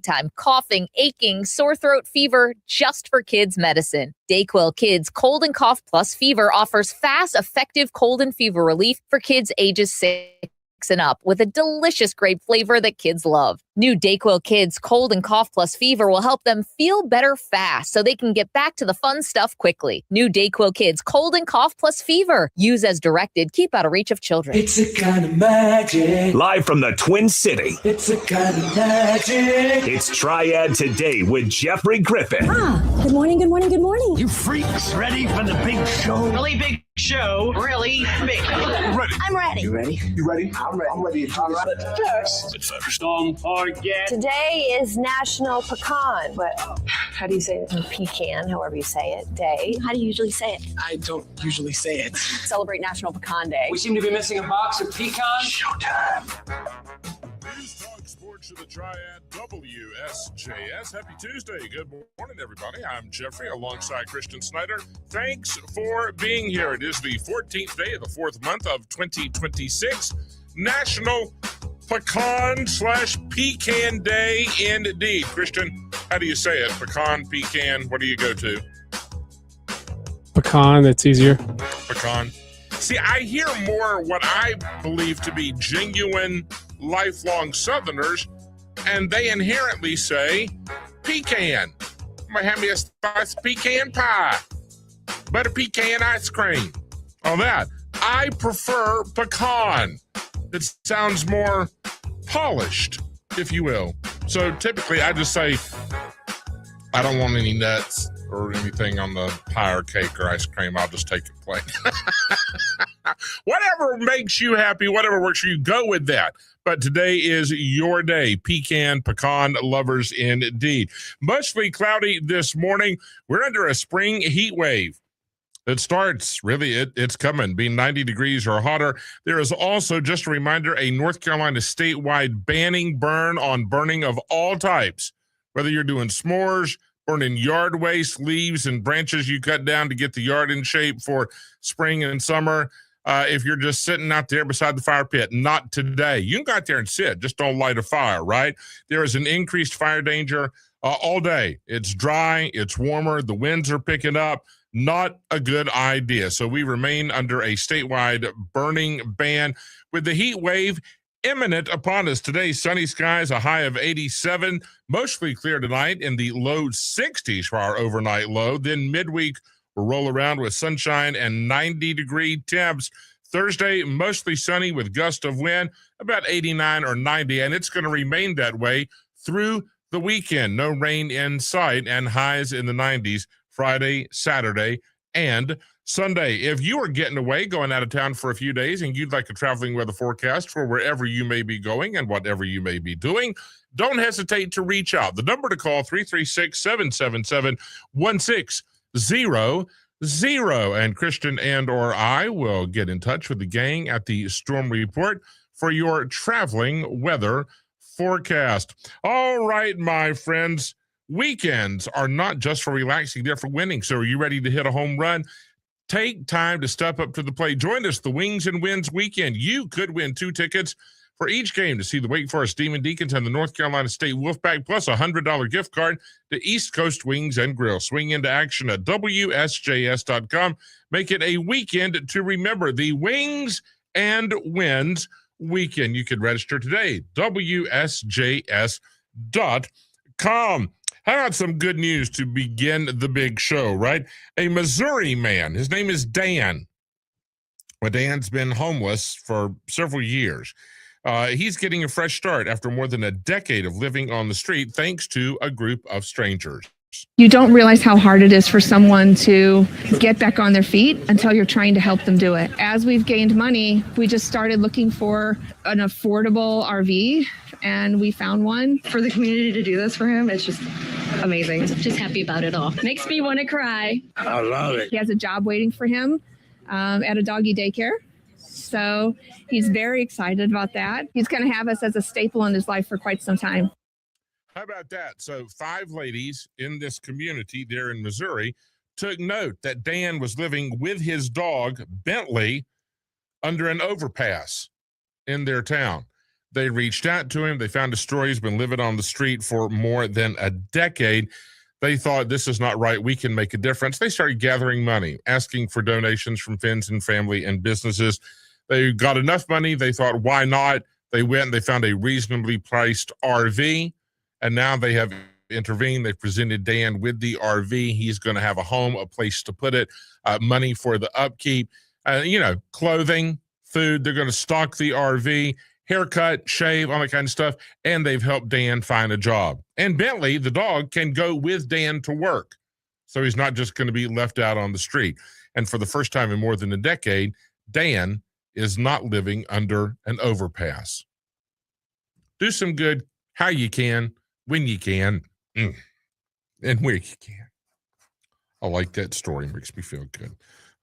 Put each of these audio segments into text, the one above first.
time coughing, aching, sore throat, fever, just for kids medicine. DayQuil Kids Cold and Cough Plus Fever offers fast, effective cold and fever relief for kids ages 6 and up with a delicious grape flavor that kids love. New DayQuil Kids Cold and Cough Plus Fever will help them feel better fast so they can get back to the fun stuff quickly. New DayQuil Kids Cold and Cough Plus Fever. Use as directed. Keep out of reach of children. It's a kind of magic. Live from the Twin City. It's a kind of magic. It's Triad Today with Jeffrey Griffin. Good morning, good morning, good morning. You freaks ready for the big show? Really big show. Really big. Ready. I'm ready. You ready? You ready? I'm ready. I'm ready. All right. First, don't forget. Today is National Pecan, but how do you say it? Pecan, however you say it, day. How do you usually say it? I don't usually say it. Celebrate National Pecan Day. We seem to be missing a box of pecans. Showtime. News Talk Sports to the Triad WSJS. Happy Tuesday. Good morning, everybody. I'm Jeffrey alongside Christian Snyder. Thanks for being here. It is the 14th day of the 4th month of 2026. National Pecan/Pecan Day indeed. Christian, how do you say it? Pecan, pecan, what do you go to? Pecan, that's easier. Pecan. See, I hear more what I believe to be genuine, lifelong Southerners, and they inherently say pecan. I'm going to have me a slice of pecan pie, butter pecan ice cream, all that. I prefer pecan. It sounds more polished, if you will. So typically I just say, I don't want any nuts or anything on the pie or cake or ice cream. I'll just take it plain. Whatever makes you happy, whatever works for you, go with that. But today is your day. Pecan lovers indeed. Mostly cloudy this morning. We're under a spring heat wave. It starts, really, it's coming, being 90 degrees or hotter. There is also, just a reminder, a North Carolina statewide burning of all types. Whether you're doing s'mores, burning yard waste, leaves, and branches you cut down to get the yard in shape for spring and summer. If you're just sitting out there beside the fire pit, not today. You can go out there and sit, just don't light a fire, right? There is an increased fire danger all day. It's dry, it's warmer, the winds are picking up. Not a good idea. So we remain under a statewide burning ban with the heat wave imminent upon us. Today, sunny skies, a high of 87, mostly clear tonight in the low 60s for our overnight low. Then midweek, we'll roll around with sunshine and 90-degree temps. Thursday, mostly sunny with gust of wind, about 89 or 90, and it's going to remain that way through the weekend. No rain in sight and highs in the 90s. Friday, Saturday, and Sunday. If you are getting away, going out of town for a few days, and you'd like a traveling weather forecast for wherever you may be going and whatever you may be doing, don't hesitate to reach out. The number to call, 336-777-1600. And Christian and or I will get in touch with the gang at the Storm Report for your traveling weather forecast. All right, my friends. Weekends are not just for relaxing, they're for winning. So are you ready to hit a home run? Take time to step up to the plate. Join us the Wings and Wins weekend. You could win 2 tickets for each game to see the Wake Forest Demon Deacons and the North Carolina State Wolfpack, plus a $100 gift card to East Coast Wings and Grill. Swing into action at WSJS.com. Make it a weekend to remember. The Wings and Wins weekend. You can register today, WSJS.com. How about some good news to begin the big show, right? A Missouri man, his name is Dan. Well, Dan's been homeless for several years. He's getting a fresh start after more than a decade of living on the street, thanks to a group of strangers. You don't realize how hard it is for someone to get back on their feet until you're trying to help them do it. As we've gained money, we just started looking for an affordable RV, and we found one. For the community to do this for him, it's just amazing. Just happy about it all. Makes me want to cry. I love it. He has a job waiting for him at a doggy daycare. So he's very excited about that. He's going to have us as a staple in his life for quite some time. How about that? So 5 ladies in this community there in Missouri took note that Dan was living with his dog, Bentley, under an overpass in their town. They reached out to him. They found a story. He's been living on the street for more than a decade. They thought, this is not right. We can make a difference. They started gathering money, asking for donations from friends and family and businesses. They got enough money. They thought, why not? They went and they found a reasonably priced RV, and now they have intervened. They presented Dan with the RV. He's going to have a home, a place to put it, money for the upkeep, clothing, food. They're going to stock the RV, haircut, shave, all that kind of stuff, and they've helped Dan find a job. And Bentley, the dog, can go with Dan to work, so he's not just going to be left out on the street. And for the first time in more than a decade, Dan is not living under an overpass. Do some good how you can, when you can, and where you can. I like that story. Makes me feel good.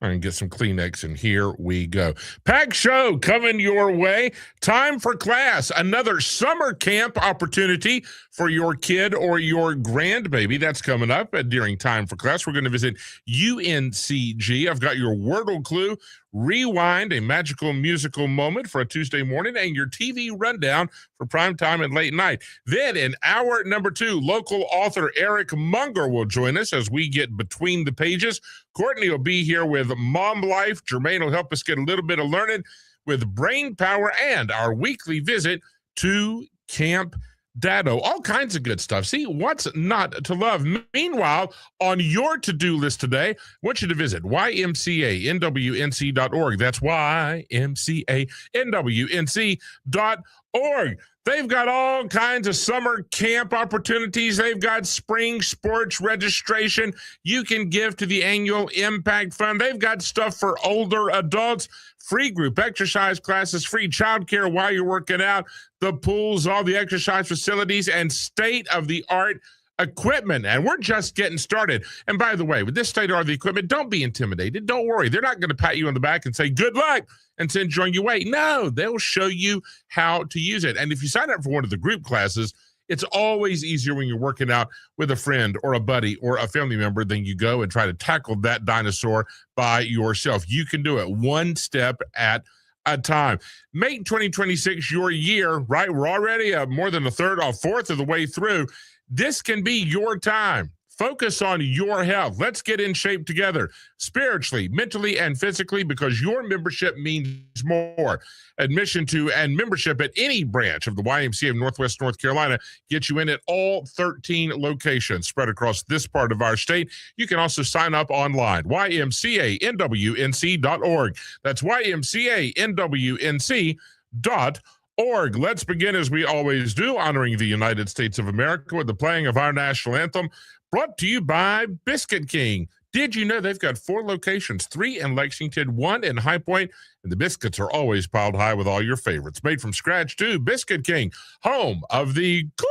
All right, get some Kleenex, and here we go. Packed show coming your way. Time for class. Another summer camp opportunity for your kid or your grandbaby. That's coming up during Time for Class. We're going to visit UNCG. I've got your Wordle clue, rewind, a magical musical moment for a Tuesday morning, and your TV rundown for prime time and late night. Then in hour number 2, local author Eric Munger will join us as we get between the pages. Courtney will be here with Mom Life. Jermaine will help us get a little bit of learning with Brain Power and our weekly visit to Camp Dado. All kinds of good stuff. See, what's not to love? Meanwhile, on your to-do list today, I want you to visit ymcanwnc.org. That's ymcanwnc.org. They've got all kinds of summer camp opportunities. They've got spring sports registration. You can give to the annual Impact Fund. They've got stuff for older adults, free group exercise classes, free childcare while you're working out, the pools, all the exercise facilities, and state-of-the-art equipment. And we're just getting started. And by the way, with this state-of-the-art equipment, don't be intimidated. Don't worry. They're not going to pat you on the back and say, good luck, and send you on your way. No, they'll show you how to use it. And if you sign up for one of the group classes, it's always easier when you're working out with a friend or a buddy or a family member than you go and try to tackle that dinosaur by yourself. You can do it one step at a time. Make 2026 your year, right? We're already more than a fourth of the way through. This can be your time. Focus on your health. Let's get in shape together, spiritually, mentally, and physically, because your membership means more. Admission to and membership at any branch of the YMCA of Northwest North Carolina gets you in at all 13 locations spread across this part of our state. You can also sign up online, ymcanwnc.org. That's ymcanwnc.org. Let's begin, as we always do, honoring the United States of America with the playing of our national anthem, brought to you by Biscuit King. Did you know they've got 4 locations, 3 in Lexington, 1 in High Point, and the biscuits are always piled high with all your favorites. Made from scratch, too. Biscuit King, home of the good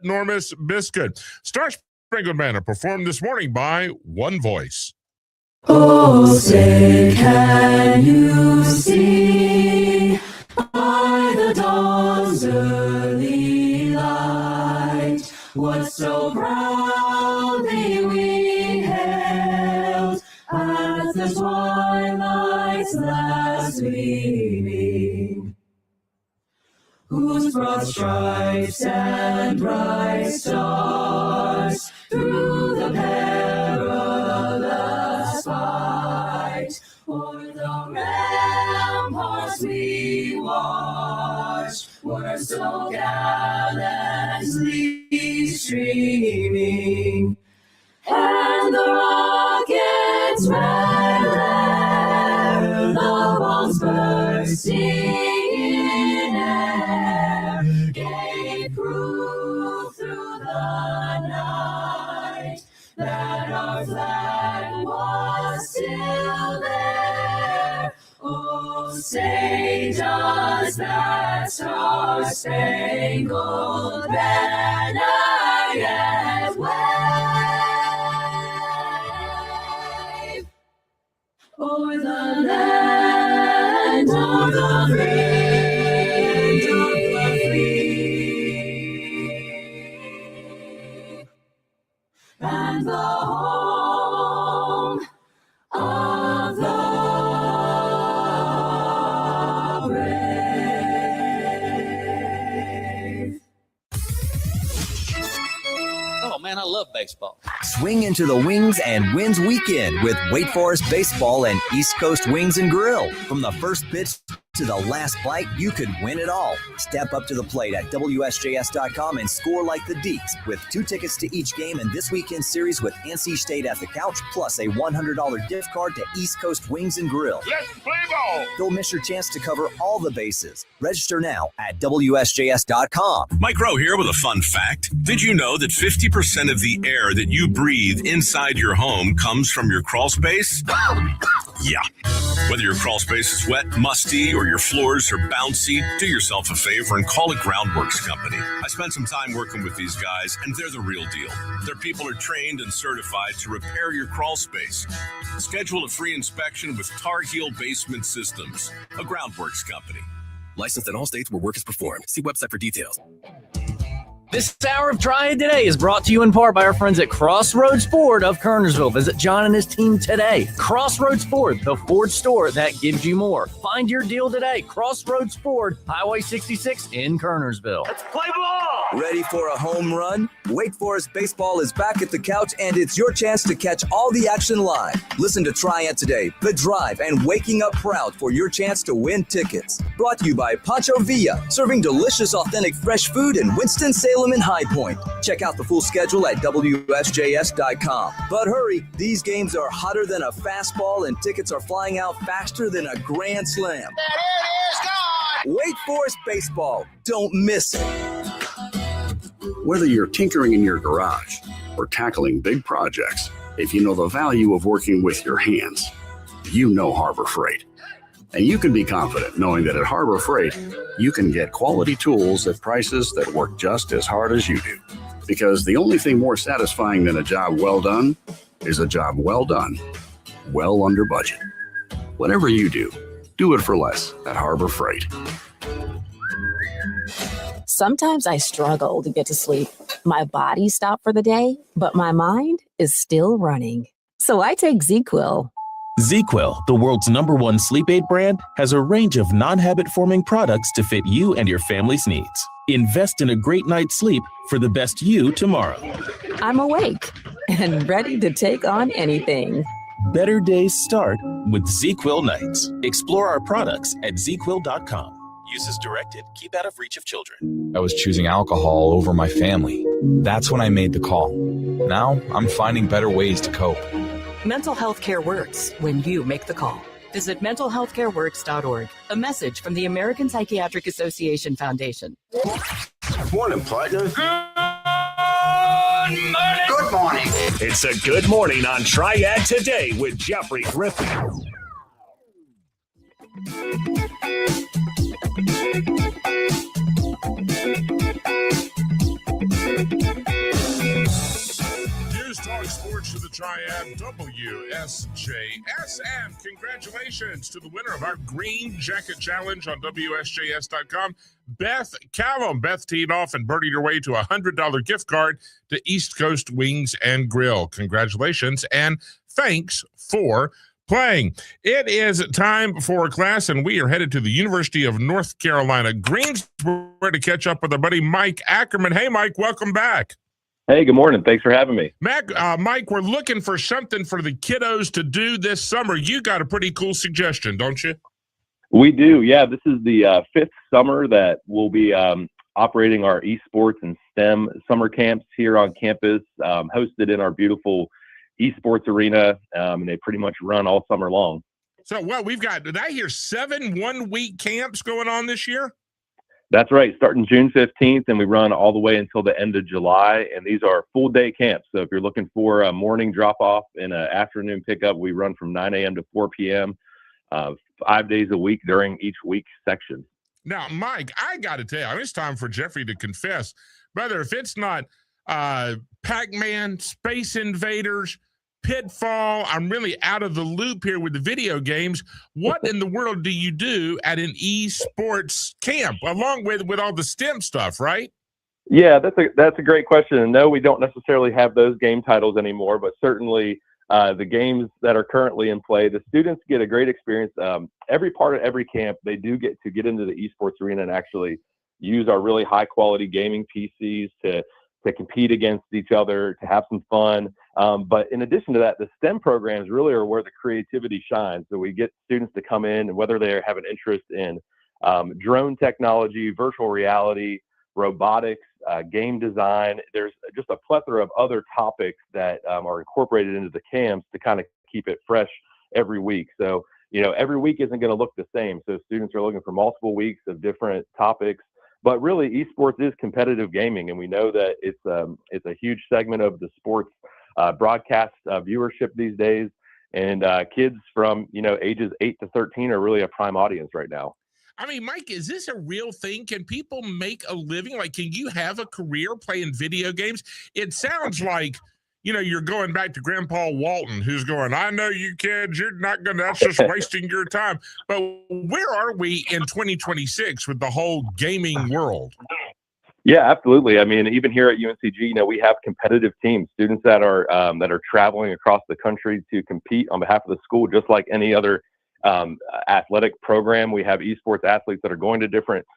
enormous biscuit. Star Spangled Banner performed this morning by One Voice. Oh, say can you see by the dawn's early light what so proudly we hailed as the twilight's last gleaming, whose broad stripes and bright stars through the perilous fight o'er the ramparts we watched were so gallantly streaming, and the rocket's red glare, the bombs bursting in air, gave proof through the night that our flag was still there. Oh, say does that star-spangled banner yet wave o'er the land of the free, and the home of the brave. man. I love baseball. Swing into the Wings and Wins weekend with Wake Forest Baseball and East Coast Wings and Grill. From the first pitch to the last bite, you could win it all. Step up to the plate at WSJS.com and score like the Deeks with 2 tickets to each game in this weekend's series with NC State at the couch, plus a $100 gift card to East Coast Wings and Grill. Let's play ball. Don't miss your chance to cover all the bases. Register now at WSJS.com. Mike Rowe here with a fun fact. Did you know that 50% of the air that you breathe inside your home comes from your crawl space? Yeah. Whether your crawl space is wet, musty, or your floors are bouncy, do yourself a favor and call a Groundworks company. I spent some time working with these guys, and they're the real deal. Their people are trained and certified to repair your crawl space. Schedule a free inspection with Tar Heel Basement Systems, a Groundworks company. Licensed in all states where work is performed. See website for details. This hour of Try It Today is brought to you in part by our friends at Crossroads Ford of Kernersville. Visit John and his team today. Crossroads Ford, the Ford store that gives you more. Find your deal today. Crossroads Ford, Highway 66 in Kernersville. Let's play ball! Ready for a home run? Wake Forest Baseball is back at the couch, and it's your chance to catch all the action live. Listen to Try It Today, The Drive, and Waking Up Proud for your chance to win tickets. Brought to you by Pancho Villa, serving delicious, authentic, fresh food in Winston-Salem and High Point. Check out the full schedule at WSJS.com. But hurry, these games are hotter than a fastball, and tickets are flying out faster than a grand slam. And it is gone. Wake Forest Baseball. Don't miss it. Whether you're tinkering in your garage or tackling big projects, if you know the value of working with your hands, you know Harbor Freight. And you can be confident knowing that at Harbor Freight, you can get quality tools at prices that work just as hard as you do. Because the only thing more satisfying than a job well done is a job well done, well under budget. Whatever you do it for less at Harbor Freight. Sometimes I struggle to get to sleep. My body stopped for the day, but my mind is still running. So I take ZzzQuil. ZzzQuil, the world's #1 sleep aid brand, has a range of non-habit-forming products to fit you and your family's needs. Invest in a great night's sleep for the best you tomorrow. I'm awake and ready to take on anything. Better days start with ZzzQuil nights. Explore our products at ZzzQuil.com. Use as directed. Keep out of reach of children. I was choosing alcohol over my family. That's when I made the call. Now I'm finding better ways to cope. Mental health care works when you make the call. Visit mentalhealthcareworks.org. A message from the American Psychiatric Association Foundation. Morning, partner. Good morning. It's a good morning on Triad Today with Jeffrey Griffin. News Talk Sports to the Triad, WSJS, and congratulations to the winner of our Green Jacket Challenge on WSJS.com, Beth Callum. Beth teed off and birdied her way to a $100 gift card to East Coast Wings and Grill. Congratulations, and thanks for playing. It is time for class, and we are headed to the University of North Carolina, Greensboro, to catch up with our buddy Mike Ackerman. Hey, Mike, welcome back. Hey, good morning. Thanks for having me. Mike, we're looking for something for the kiddos to do this summer. You got a pretty cool suggestion, don't you? We do, yeah. This is the fifth summer that we'll be operating our esports and STEM summer camps here on campus, hosted in our beautiful esports arena, and they pretty much run all summer long. So, well, we've got, did I hear 7 one-week camps going on this year? That's right, starting June 15th, and we run all the way until the end of July, and these are full-day camps. So if you're looking for a morning drop-off and an afternoon pickup, we run from 9 a.m. to 4 p.m., 5 days a week during each week section. Now, Mike, I got to tell you, it's time for Jeffrey to confess. Brother, if it's not Pac-Man, Space Invaders, Pitfall, I'm really out of the loop here with the video games. What in the world do you do at an esports camp, along with all the STEM stuff, right? Yeah, that's a great question. And no, we don't necessarily have those game titles anymore, but certainly the games that are currently in play, the students get a great experience. Every part of every camp, they do get to get into the esports arena and actually use our really high quality gaming PCs to to compete against each other, to have some fun. But in addition to that, the STEM programs really are where the creativity shines. So we get students to come in, and whether they have an interest in drone technology, virtual reality, robotics, game design, there's just a plethora of other topics that are incorporated into the camps to kind of keep it fresh every week. So, every week isn't going to look the same. So students are looking for multiple weeks of different topics. But really, esports is competitive gaming, and we know that it's a huge segment of the sports broadcast viewership these days. And kids from ages 8 to 13 are really a prime audience right now. I mean, Mike, is this a real thing? Can people make a living? Like, can you have a career playing video games? It sounds like, you're going back to Grandpa Walton, who's going, I know you kids, you're not going to, that's just wasting your time. But where are we in 2026 with the whole gaming world? Yeah, absolutely. I mean, even here at UNCG, we have competitive teams, students that are traveling across the country to compete on behalf of the school, just like any other athletic program. We have esports athletes that are going to different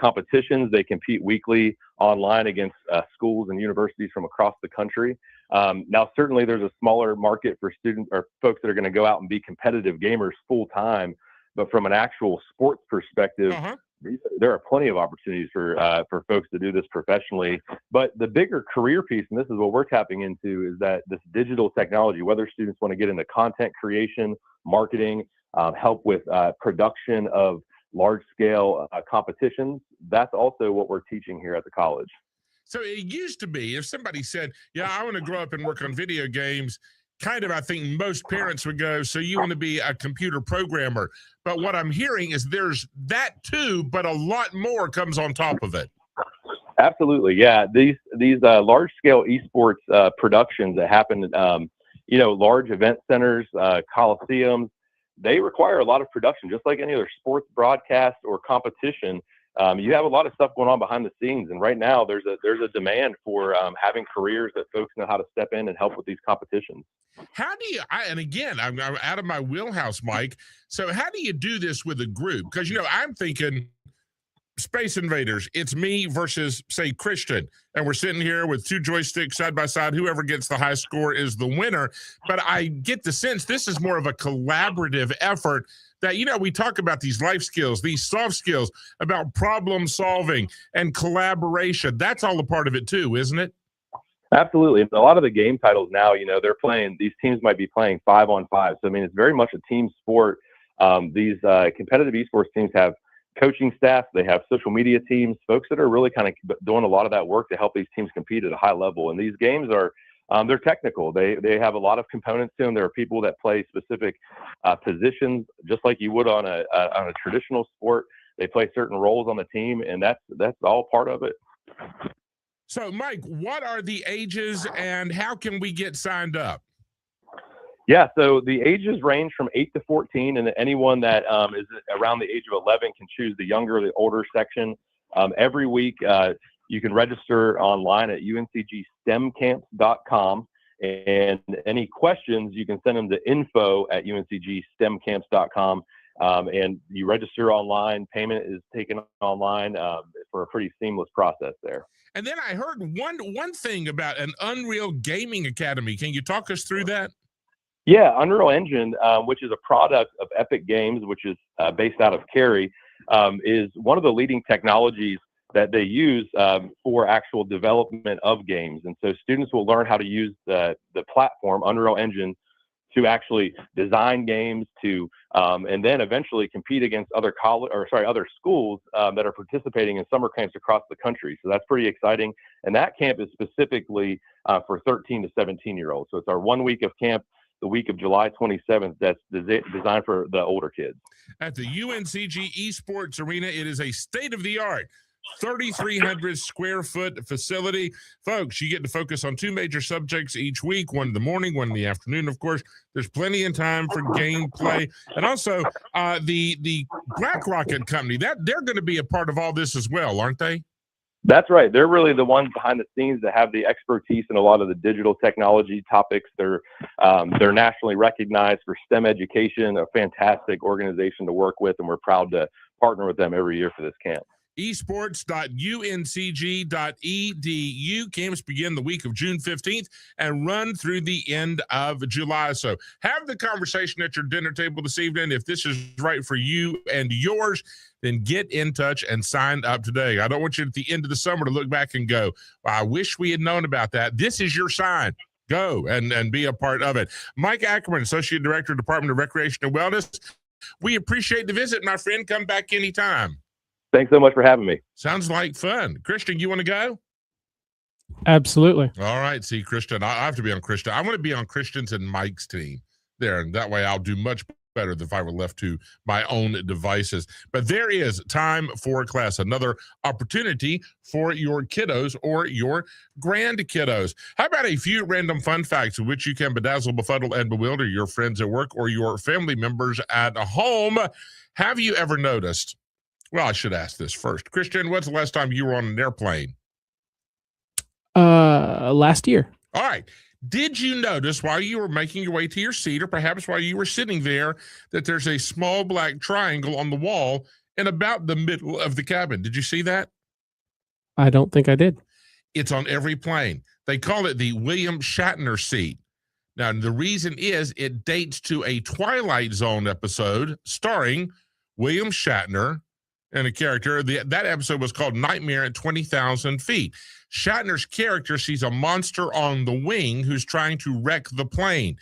competitions. They compete weekly online against schools and universities from across the country. Now, certainly there's a smaller market for students or folks that are going to go out and be competitive gamers full time. But from an actual sports perspective, there are plenty of opportunities for folks to do this professionally. But the bigger career piece, and this is what we're tapping into, is that this digital technology, whether students want to get into content creation, marketing, help with production of large-scale competitions, that's also what we're teaching here at the college. So it used to be, if somebody said, yeah, I want to grow up and work on video games, I think most parents would go, so you want to be a computer programmer. But what I'm hearing is there's that too, but a lot more comes on top of it. Absolutely, yeah. These large-scale esports productions that happen at, large event centers, coliseums, they require a lot of production, just like any other sports broadcast or competition. You have a lot of stuff going on behind the scenes, and right now there's a demand for having careers that folks know how to step in and help with these competitions. How do you? And again, I'm out of my wheelhouse, Mike. So how do you do this with a group? Because I'm thinking Space Invaders. It's me versus, say, Christian, and we're sitting here with two joysticks side by side. Whoever gets the high score is the winner. But I get the sense this is more of a collaborative effort. That, we talk about these life skills, these soft skills, about problem solving and collaboration. That's all a part of it too, isn't it? Absolutely. A lot of the game titles now, these teams might be playing 5-on-5. So, I mean, it's very much a team sport. These competitive esports teams have coaching staff. They have social media teams, folks that are really kind of doing a lot of that work to help these teams compete at a high level. And these games are they're technical. They have a lot of components to them. There are people that play specific positions, just like you would on a traditional sport. They play certain roles on the team, and that's all part of it. So, Mike, what are the ages, and how can we get signed up? Yeah, so the ages range from 8 to 14, and anyone that is around the age of 11 can choose the younger or the older section. Every week, you can register online at uncgstemcamps.com, and any questions, you can send them to info@uncgstemcamps.com, and you register online. Payment is taken online for a pretty seamless process there. And then I heard one thing about an Unreal Gaming Academy. Can you talk us through that? Yeah, Unreal Engine, which is a product of Epic Games, which is based out of Cary, is one of the leading technologies that they use for actual development of games. And so students will learn how to use the platform, Unreal Engine, to actually design games, and then eventually compete against other schools that are participating in summer camps across the country. So that's pretty exciting. And that camp is specifically for 13 to 17-year-olds. So it's our 1 week of camp, the week of July 27th, that's designed for the older kids. At the UNCG Esports Arena, it is a state-of-the-art 3,300 square foot facility. Folks, you get to focus on two major subjects each week, one in the morning, one in the afternoon. Of course, there's plenty of time for gameplay. And also the Black Rocket Company, that they're going to be a part of all this as well, aren't they? That's right. They're really the ones behind the scenes that have the expertise in a lot of the digital technology topics. They're nationally recognized for STEM education, a fantastic organization to work with, and we're proud to partner with them every year for this camp. esports.uncg.edu. Camps begin the week of June 15th and run through the end of July. So have the conversation at your dinner table this evening. If this is right for you and yours, then get in touch and sign up today. I don't want you at the end of the summer to look back and go, well, I wish we had known about that. This is your sign. Go and be a part of it. Mike Ackerman, Associate Director, Department of Recreation and Wellness. We appreciate the visit, my friend. Come back anytime. Thanks so much for having me. Sounds like fun. Christian, you want to go? Absolutely. All right. See, Christian, I have to be on Christian. I want to be on Christian's and Mike's team there, and that way I'll do much better than if I were left to my own devices. But there is time for class, another opportunity for your kiddos or your grand kiddos. How about a few random fun facts in which you can bedazzle, befuddle, and bewilder your friends at work or your family members at home? Have you ever noticed? Well, I should ask this first. Christian, when's the last time you were on an airplane? Last year. All right. Did you notice while you were making your way to your seat, or perhaps while you were sitting there, that there's a small black triangle on the wall in about the middle of the cabin? Did you see that? I don't think I did. It's on every plane. They call it the William Shatner seat. Now, the reason is it dates to a Twilight Zone episode starring William Shatner and a character. That episode was called Nightmare at 20,000 Feet. Shatner's character sees a monster on the wing who's trying to wreck the plane.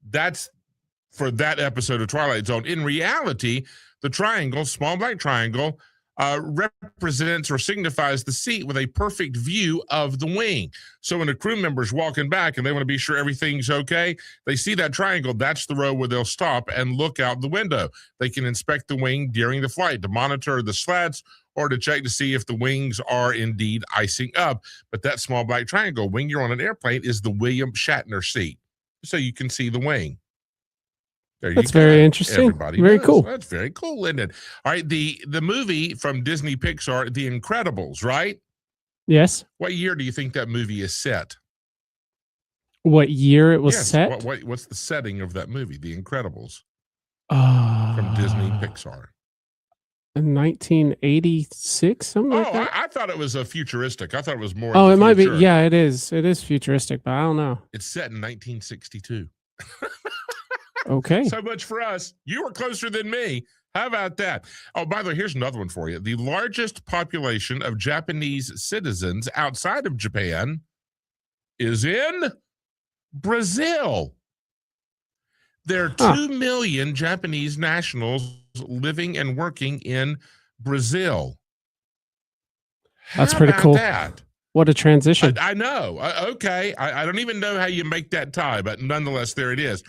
That's for that episode of Twilight Zone. In reality, the triangle, small black triangle, represents or signifies the seat with a perfect view of the wing. So when a crew member's walking back and they want to be sure everything's okay, they see that triangle. That's the row where they'll stop and look out the window. They can inspect the wing during the flight to monitor the slats or to check to see if the wings are indeed icing up. But that small black triangle, when you're on an airplane, is the William Shatner seat. So you can see the wing. That's very interesting. Everybody very knows. cool. That's very cool, isn't it? All right, the movie from Disney Pixar, The Incredibles, right? Yes. What year do you think that movie is set? What year it was set? What's the setting of that movie, The Incredibles? From From Disney Pixar. 1986, something like that. I thought it was a futuristic. I thought it was more. Oh, in it the might be. future. Yeah, it is. It is futuristic, but I don't know. It's set in 1962. Okay. So much for us. You were closer than me. How about that? Oh, by the way, here's another one for you. The largest population of Japanese citizens outside of Japan is in Brazil. There are 2 million Japanese nationals living and working in Brazil. That's How pretty about cool. That? What a transition. I know. Okay. I don't even know how you make that tie, but nonetheless, there it is.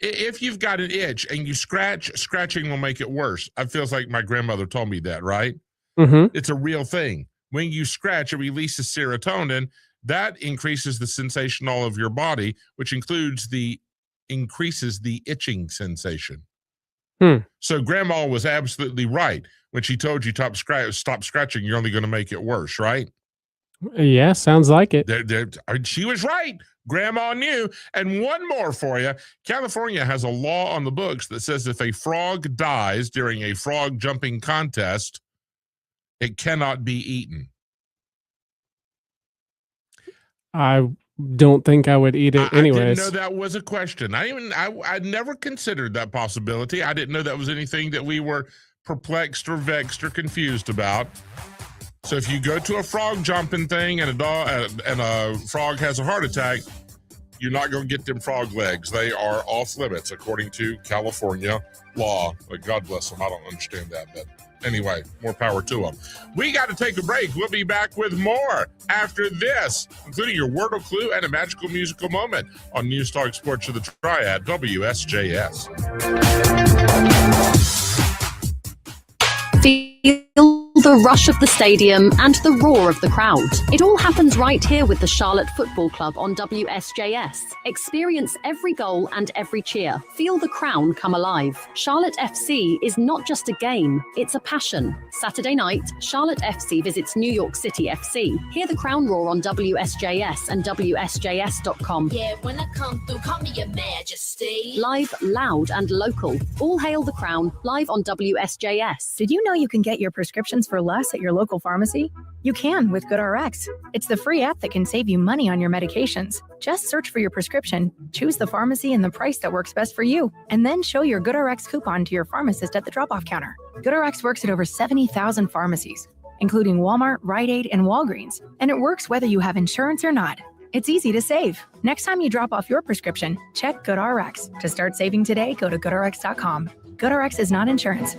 If you've got an itch and you scratching will make it worse. It feels like my grandmother told me that, right? Mm-hmm. It's a real thing. When you scratch, it releases serotonin. That increases the sensation all of your body, which increases the itching sensation. So grandma was absolutely right when she told you stop scratching. You're only going to make it worse, right? Yeah, sounds like it. She was right. Grandma knew. And one more for you. California has a law on the books that says if a frog dies during a frog jumping contest, it cannot be eaten. I don't think I would eat it anyways. I didn't know that was a question. I never considered that possibility. I didn't know that was anything that we were perplexed or vexed or confused about. So if you go to a frog jumping thing and a frog has a heart attack, you're not going to get them frog legs. They are off limits according to California law. But God bless them. I don't understand that. But anyway, more power to them. We got to take a break. We'll be back with more after this, including your Wordle Clue and a magical musical moment on News Talk Sports of the Triad, WSJS. Feel the rush of the stadium and the roar of the crowd. It all happens right here with the Charlotte Football Club on WSJS. Experience every goal and every cheer. Feel the crown come alive. Charlotte FC is not just a game, it's a passion. Saturday night, Charlotte FC visits New York City FC. Hear the crown roar on WSJS and WSJS.com. Yeah, when I come through, call me your majesty. Live, loud, and local. All hail the crown, live on WSJS. Did you know you can get your prescriptions for for less at your local pharmacy? You can with GoodRx. It's the free app that can save you money on your medications. Just search for your prescription, choose the pharmacy and the price that works best for you, and then show your GoodRx coupon to your pharmacist at the drop-off counter. GoodRx works at over 70,000 pharmacies, including Walmart, Rite Aid, and Walgreens, and it works whether you have insurance or not. It's easy to save. Next time you drop off your prescription, check GoodRx. To start saving today, go to GoodRx.com. GoodRx is not insurance.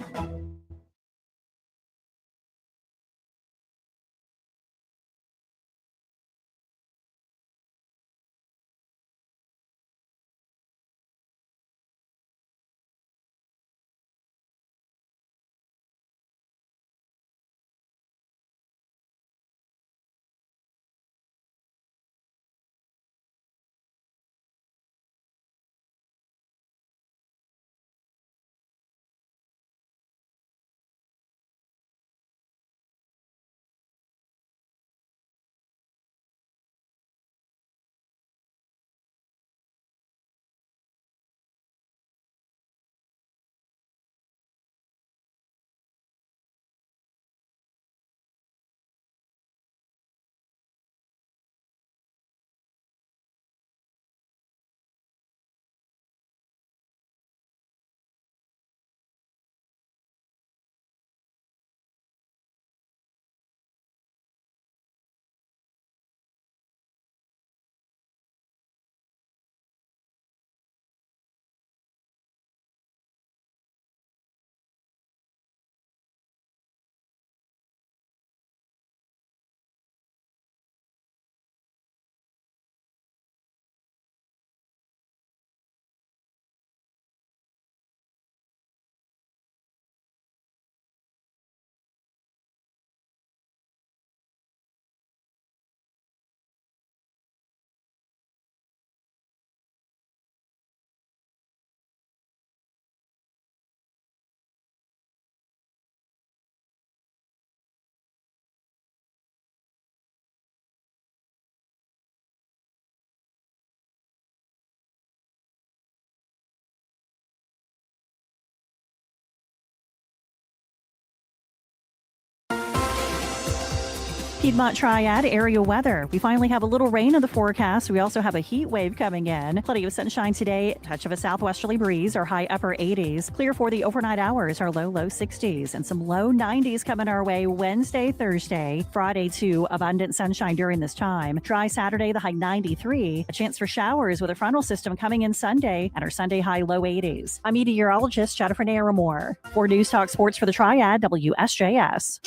Piedmont Triad area weather. We finally have a little rain in the forecast. We also have a heat wave coming in. Plenty of sunshine today. Touch of a southwesterly breeze. Our high upper 80s. Clear for the overnight hours. Our low 60s. And some low 90s coming our way Wednesday, Thursday. Friday too. Abundant sunshine during this time. Dry Saturday, the high 93. A chance for showers with a frontal system coming in Sunday. And our Sunday high low 80s. I'm meteorologist Jennifer Naramore. For News Talk Sports for the Triad, WSJS.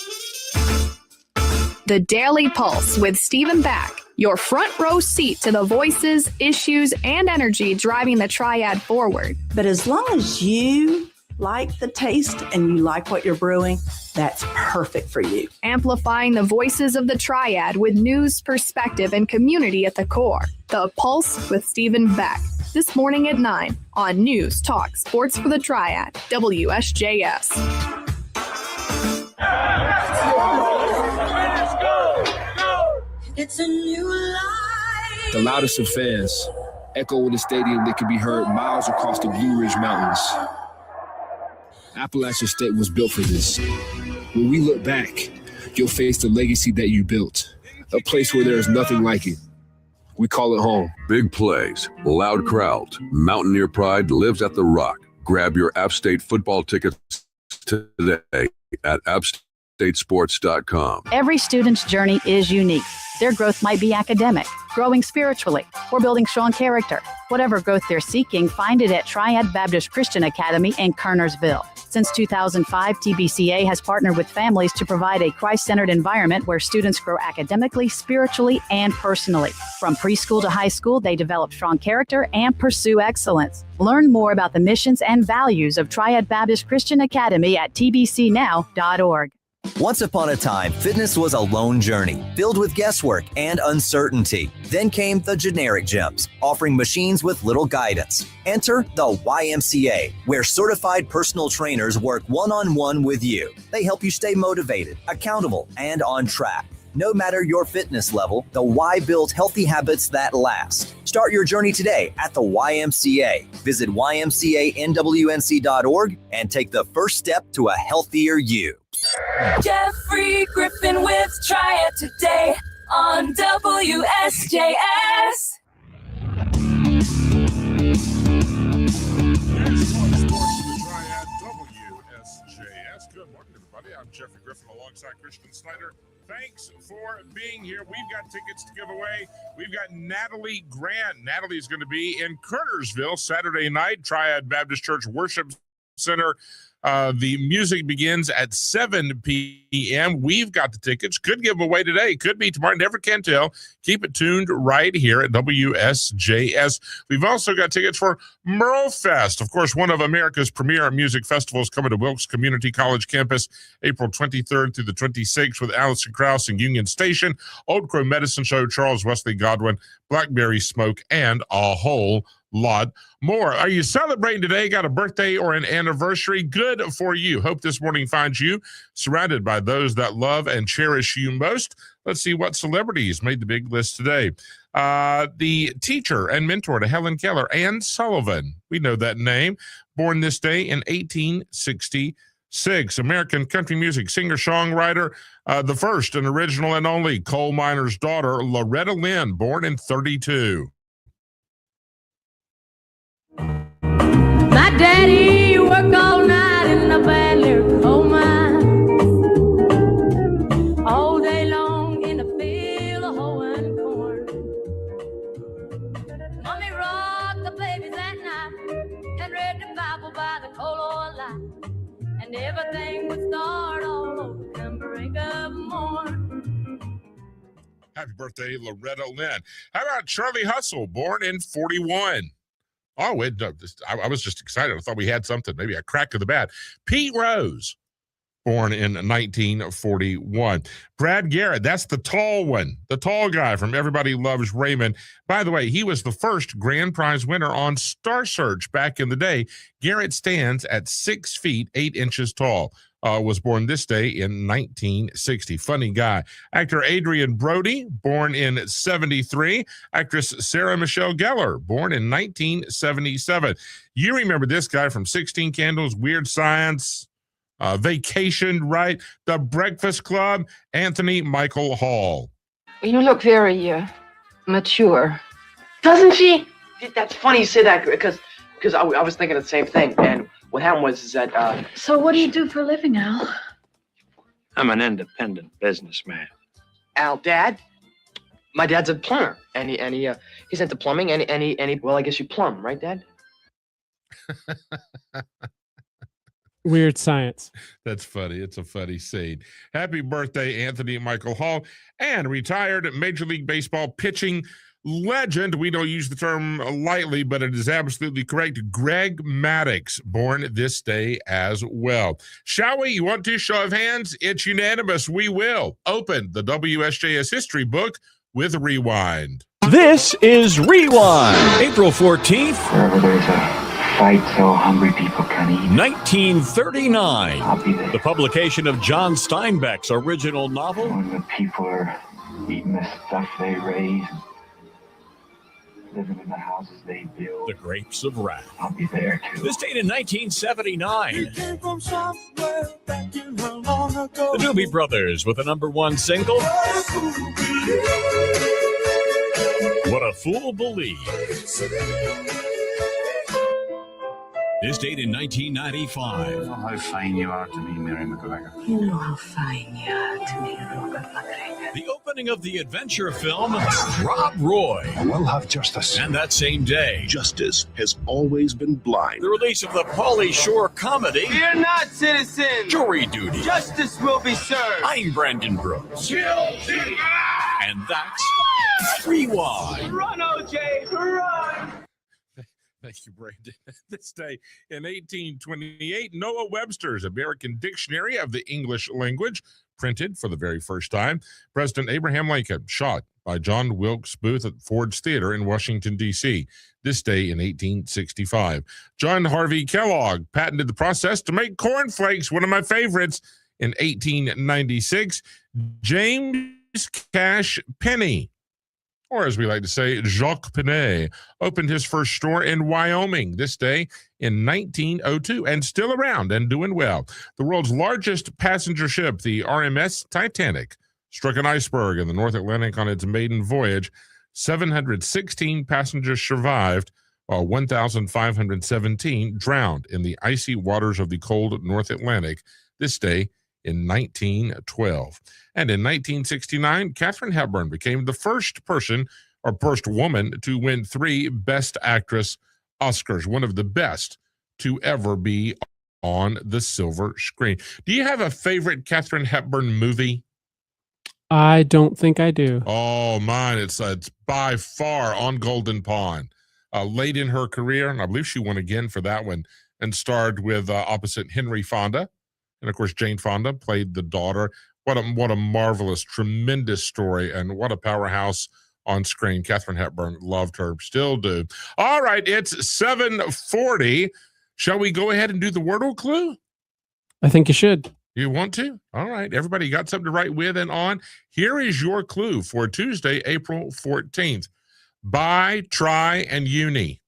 The Daily Pulse with Stephen Back, your front row seat to the voices, issues, and energy driving the Triad forward. But as long as you like the taste and you like what you're brewing, that's perfect for you. Amplifying the voices of the Triad with news, perspective, and community at the core. The Pulse with Stephen Back. This morning at 9 on News Talk Sports for the Triad, WSJS. It's a new life. The loudest of fans, echo in a stadium that can be heard miles across the Blue Ridge Mountains. Appalachian State was built for this. When we look back, you'll face the legacy that you built, a place where there is nothing like it. We call it home. Big plays, loud crowds, Mountaineer pride lives at the Rock. Grab your App State football tickets today at appstatesports.com. Every student's journey is unique. Their growth might be academic, growing spiritually, or building strong character. Whatever growth they're seeking, find it at Triad Baptist Christian Academy in Kernersville. Since 2005, TBCA has partnered with families to provide a Christ-centered environment where students grow academically, spiritually, and personally. From preschool to high school, they develop strong character and pursue excellence. Learn more about the missions and values of Triad Baptist Christian Academy at tbcnow.org. Once upon a time, fitness was a lone journey, filled with guesswork and uncertainty. Then came the generic gyms, offering machines with little guidance. Enter the YMCA, where certified personal trainers work one-on-one with you. They help you stay motivated, accountable, and on track. No matter your fitness level, the Y builds healthy habits that last. Start your journey today at the YMCA. Visit ymcanwnc.org and take the first step to a healthier you. Jeffrey Griffin with Try It Today on WSJS. Good morning, everybody. I'm Jeffrey Griffin alongside Christian Snyder. Thanks for being here. We've got tickets to give away. We've got Natalie Grant. Natalie's going to be in Kernersville Saturday night, Triad Baptist Church Worship Center. The music begins at 7 p.m. We've got the tickets. Could give away today. Could be tomorrow. Never can tell. Keep it tuned right here at WSJS. We've also got tickets for MerleFest. Of course, one of America's premier music festivals coming to Wilkes Community College campus April 23rd through the 26th with Allison Krauss and Union Station, Old Crow Medicine Show, Charles Wesley Godwin, Blackberry Smoke, and a whole lot more. Are you celebrating today? Got a birthday or an anniversary? Good for you. Hope this morning finds you surrounded by those that love and cherish you most. Let's see what celebrities made the big list today. The teacher and mentor to Helen Keller, Anne Sullivan. We know that name. Born this day in 1866. American country music singer-songwriter, the first and original and only coal miner's daughter, Loretta Lynn, born in 1932. My daddy worked all night in the Bad coal mine, all day long in the field of hoeing corn. Mommy rocked the babies at night and read the Bible by the coal oil light, and everything would start all over come break of morn. Happy birthday, Loretta Lynn. How about Charlie Hustle, born in 1941? Oh, wait, no, I was just excited. I thought we had something, maybe a crack of the bat. Pete Rose, born in 1941. Brad Garrett, that's the tall one, the tall guy from Everybody Loves Raymond. By the way, he was the first grand prize winner on Star Search back in the day. Garrett stands at 6 feet, 8 inches tall. Was born this day in 1960. Funny guy. Actor Adrian Brody, born in 1973. Actress Sarah Michelle Gellar, born in 1977. You remember this guy from 16 Candles, Weird Science, Vacation, right? The Breakfast Club, Anthony Michael Hall. You look very mature. Doesn't she? That's funny you say that because I was thinking the same thing. And what happened was that. So what do you do for a living, Al? I'm an independent businessman. Al, Dad? My dad's a plumber, and he's into plumbing, and he well, I guess you plumb, right, Dad? Weird Science. That's funny. It's a funny scene. Happy birthday, Anthony Michael Hall, and retired Major League Baseball pitching legend. We don't use the term lightly, but it is absolutely correct. Greg Maddux, born this day as well. Shall we? You want to? Show of hands? It's unanimous. We will open the WSJS history book with Rewind. This is Rewind. April 14th. Wherever there's a fight so hungry people can eat. 1939. I'll be there. The publication of John Steinbeck's original novel. When the people are eating the stuff they raise, living in the houses they build. The Grapes of Wrath. I'll be there too. This date in 1979. We came from somewhere back in her long ago. The Doobie Brothers with a #1 single. What a Fool Believes. This date in 1995. You know how fine you are to me, Mary McGregor. You know how fine you are to me, Robert McGregor. The opening of the adventure film, Rob Roy. We'll have justice. And that same day, Justice has always been blind. the release of the Pauly Shore comedy, Fear not, citizens. Jury Duty. Justice will be served. I'm Brandon Brooks. Guilty. And that's Rewind. Run, OJ, run. Thank you, Brandon. This day in 1828, Noah Webster's American Dictionary of the English Language, printed for the very first time. President Abraham Lincoln, shot by John Wilkes Booth at Ford's Theater in Washington, D.C., this day in 1865. John Harvey Kellogg patented the process to make cornflakes, one of my favorites, in 1896. James Cash Penney or as we like to say, Jacques Penney, opened his first store in Wyoming this day in 1902 and still around and doing well. The world's largest passenger ship, the RMS Titanic, struck an iceberg in the North Atlantic on its maiden voyage. 716 passengers survived, while 1,517 drowned in the icy waters of the cold North Atlantic this day in 1912. And in 1969, Katharine Hepburn became the first woman to win 3 Best Actress Oscars, one of the best to ever be on the silver screen. Do you have a favorite Katharine Hepburn movie? I don't think I do. Oh, mine. It's by far On Golden Pond. Late in her career, and I believe she won again for that one, and starred with opposite Henry Fonda. And of course, Jane Fonda played the daughter. What a marvelous, tremendous story, and what a powerhouse on screen. Katharine Hepburn, loved her, still do. All right, it's 7:40. Shall we go ahead and do the Wordle clue? I think you should. You want to? All right, everybody got something to write with and on. Here is your clue for Tuesday, April 14th. Bi, tri, and uni.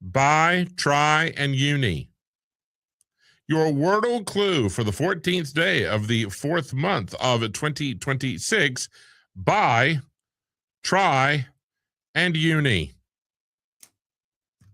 Bi, tri, and uni. Your Wordle clue for the 14th day of the 4th month of 2026. Bi, tri, and uni.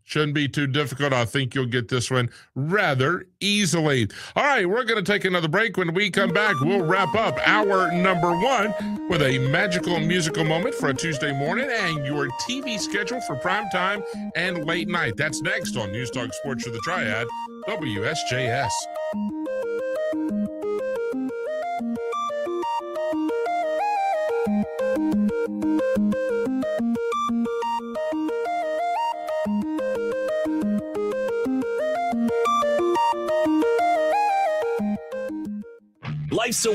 Shouldn't be too difficult. I think you'll get this one rather easily. All right, we're going to take another break. When we come back, we'll wrap up hour number 1 with a magical musical moment for a Tuesday morning and your TV schedule for prime time and late night. That's next on News Talk Sports for the Triad, WSJS. Life's a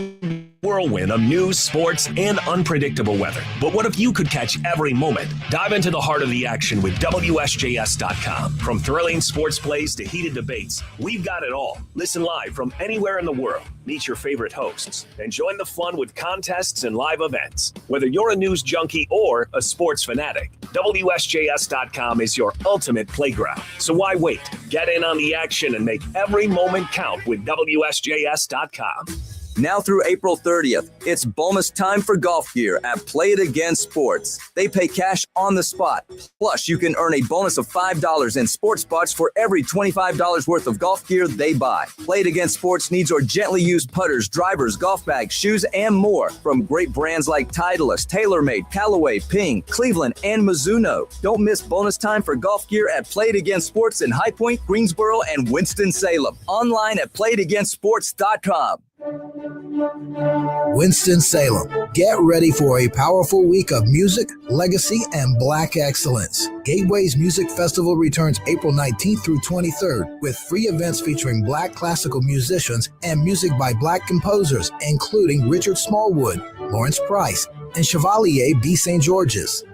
whirlwind of news, sports, and unpredictable weather. But what if you could catch every moment? Dive into the heart of the action with WSJS.com. From thrilling sports plays to heated debates, we've got it all. Listen live from anywhere in the world. Meet your favorite hosts and join the fun with contests and live events. Whether you're a news junkie or a sports fanatic, WSJS.com is your ultimate playground. So why wait? Get in on the action and make every moment count with WSJS.com. Now through April 30th, it's bonus time for golf gear at Play It Again Sports. They pay cash on the spot. Plus, you can earn a bonus of $5 in sports bucks for every $25 worth of golf gear they buy. Play It Again Sports needs your gently used putters, drivers, golf bags, shoes, and more from great brands like Titleist, TaylorMade, Callaway, Ping, Cleveland, and Mizuno. Don't miss bonus time for golf gear at Play It Again Sports in High Point, Greensboro, and Winston-Salem. Online at playitagainsports.com. Winston-Salem. Get ready for a powerful week of music, legacy, and Black excellence. Gateway's Music Festival returns April 19th through 23rd with free events featuring Black classical musicians and music by Black composers, including Richard Smallwood, Lawrence Price, and Chevalier B. St. George's.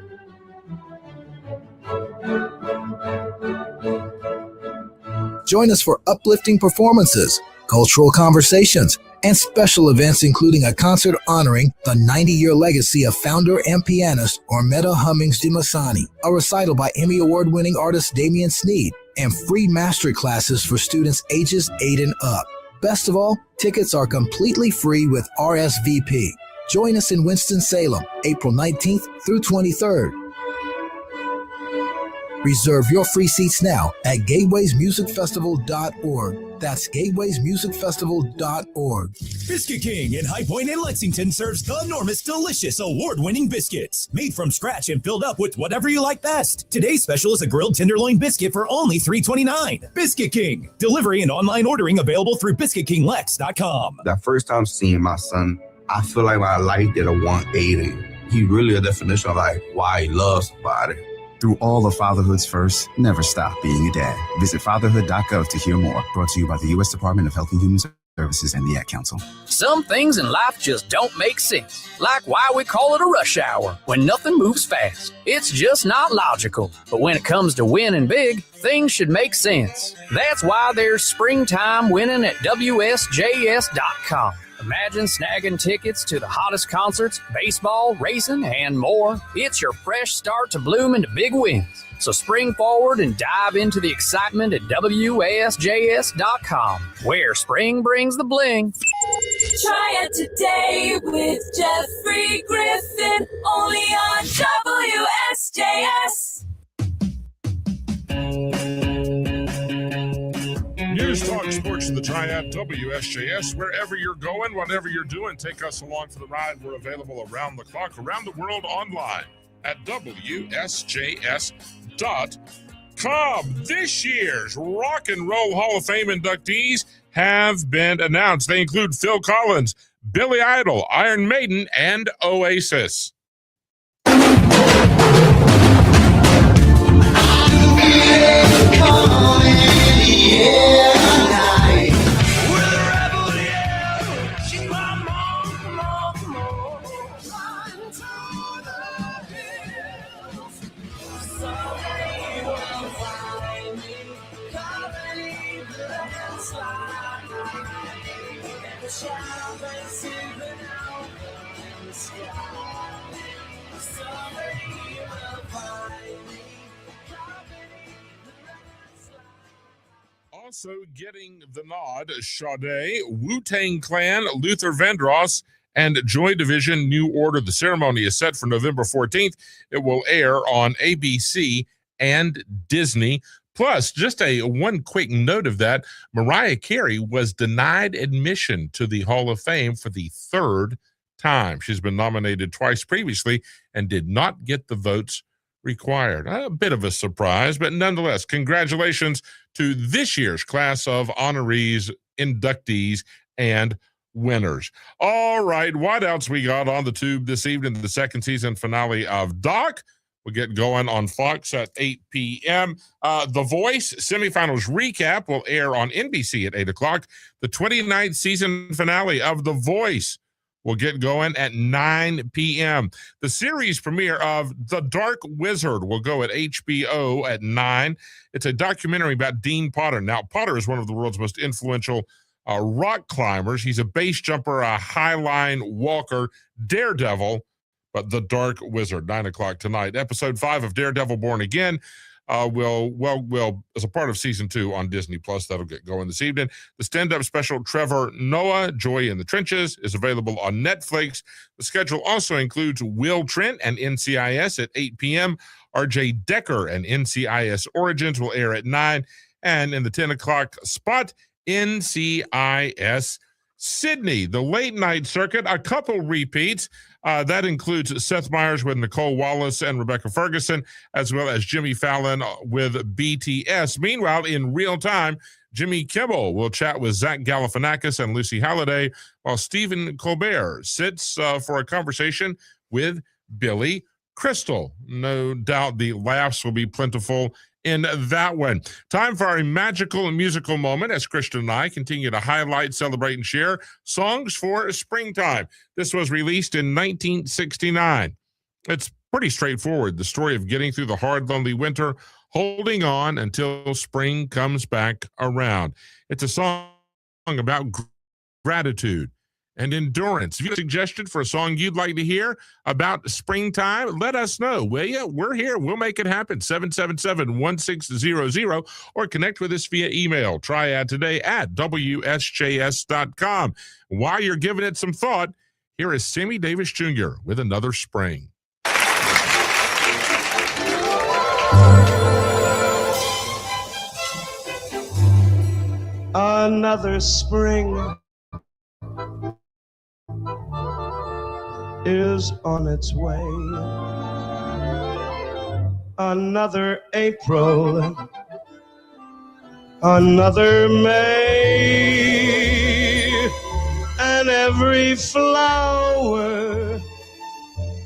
Join us for uplifting performances, cultural conversations, and special events, including a concert honoring the 90-year legacy of founder and pianist Ormeta Hummings de Massani, a recital by Emmy Award-winning artist Damian Sneed, and free master classes for students ages 8 and up. Best of all, tickets are completely free with RSVP. Join us in Winston-Salem, April 19th through 23rd. Reserve your free seats now at gatewaysmusicfestival.org. That's gatewaysmusicfestival.org. Biscuit King in High Point and Lexington serves the enormous, delicious, award-winning biscuits. Made from scratch and filled up with whatever you like best. Today's special is a grilled tenderloin biscuit for only $3.29. Biscuit King. Delivery and online ordering available through BiscuitKingLex.com. That first time seeing my son, I feel like my life did a 180. He really a definition of like why he loves somebody. Through all of fatherhood's first, never stop being a dad. Visit fatherhood.gov to hear more. Brought to you by the U.S. Department of Health and Human Services and the Ad Council. Some things in life just don't make sense. Like why we call it a rush hour when nothing moves fast. It's just not logical. But when it comes to winning big, things should make sense. That's why there's springtime winning at WSJS.com. Imagine snagging tickets to the hottest concerts, baseball, racing, and more. It's your fresh start to bloom into big wins. So spring forward and dive into the excitement at WSJS.com, where spring brings the bling. Try it today with Jeffrey Griffin, only on WSJS. News Talk Sports in the Triad, WSJS. Wherever you're going, whatever you're doing, take us along for the ride. We're available around the clock, around the world, online at WSJS.com. This year's Rock and Roll Hall of Fame inductees have been announced. They include Phil Collins, Billy Idol, Iron Maiden, and Oasis. Also getting the nod, Sade, Wu-Tang Clan, Luther Vandross, and Joy Division, New Order. The ceremony is set for November 14th. It will air on ABC and Disney. Plus, just one quick note of that, Mariah Carey was denied admission to the Hall of Fame for the third time. She's been nominated twice previously and did not get the votes required. A bit of a surprise, but nonetheless, congratulations to this year's class of honorees, inductees, and winners. All right, what else we got on the tube this evening? The second season finale of Doc will get going on Fox at 8 p.m. The Voice semifinals recap will air on NBC at 8 o'clock. The 29th season finale of The Voice will get going at 9 p.m. The series premiere of The Dark Wizard will go at HBO at 9. It's a documentary about Dean Potter. Now, Potter is one of the world's most influential rock climbers. He's a base jumper, a highline walker, daredevil, but The Dark Wizard, 9 o'clock tonight. Episode 5 of Daredevil Born Again will as a part of season 2 on Disney Plus. That'll get going this evening. The stand-up special Trevor Noah, Joy in the Trenches, is available on Netflix. The schedule also includes Will Trent and NCIS at 8 p.m. RJ Decker and NCIS Origins will air at 9. And in the 10 o'clock spot, NCIS Sydney, the late night circuit, a couple repeats. That includes Seth Meyers with Nicole Wallace and Rebecca Ferguson, as well as Jimmy Fallon with BTS. Meanwhile, in real time, Jimmy Kimmel will chat with Zach Galifianakis and Lucy Halliday, while Stephen Colbert sits for a conversation with Billy Crystal. No doubt the laughs will be plentiful in that one. Time for our magical and musical moment as Christian and I continue to highlight, celebrate, and share songs for springtime. This was released in 1969. It's pretty straightforward. The story of getting through the hard, lonely winter, holding on until spring comes back around. It's a song about gratitude and endurance. If you have a suggestion for a song you'd like to hear about springtime, let us know, will you? We're here. We'll make it happen. 777-1600 or connect with us via email, triadtoday@WSJS.com. While you're giving it some thought, here is Sammy Davis Jr. with Another Spring. Another spring is on its way. Another April, another May, and every flower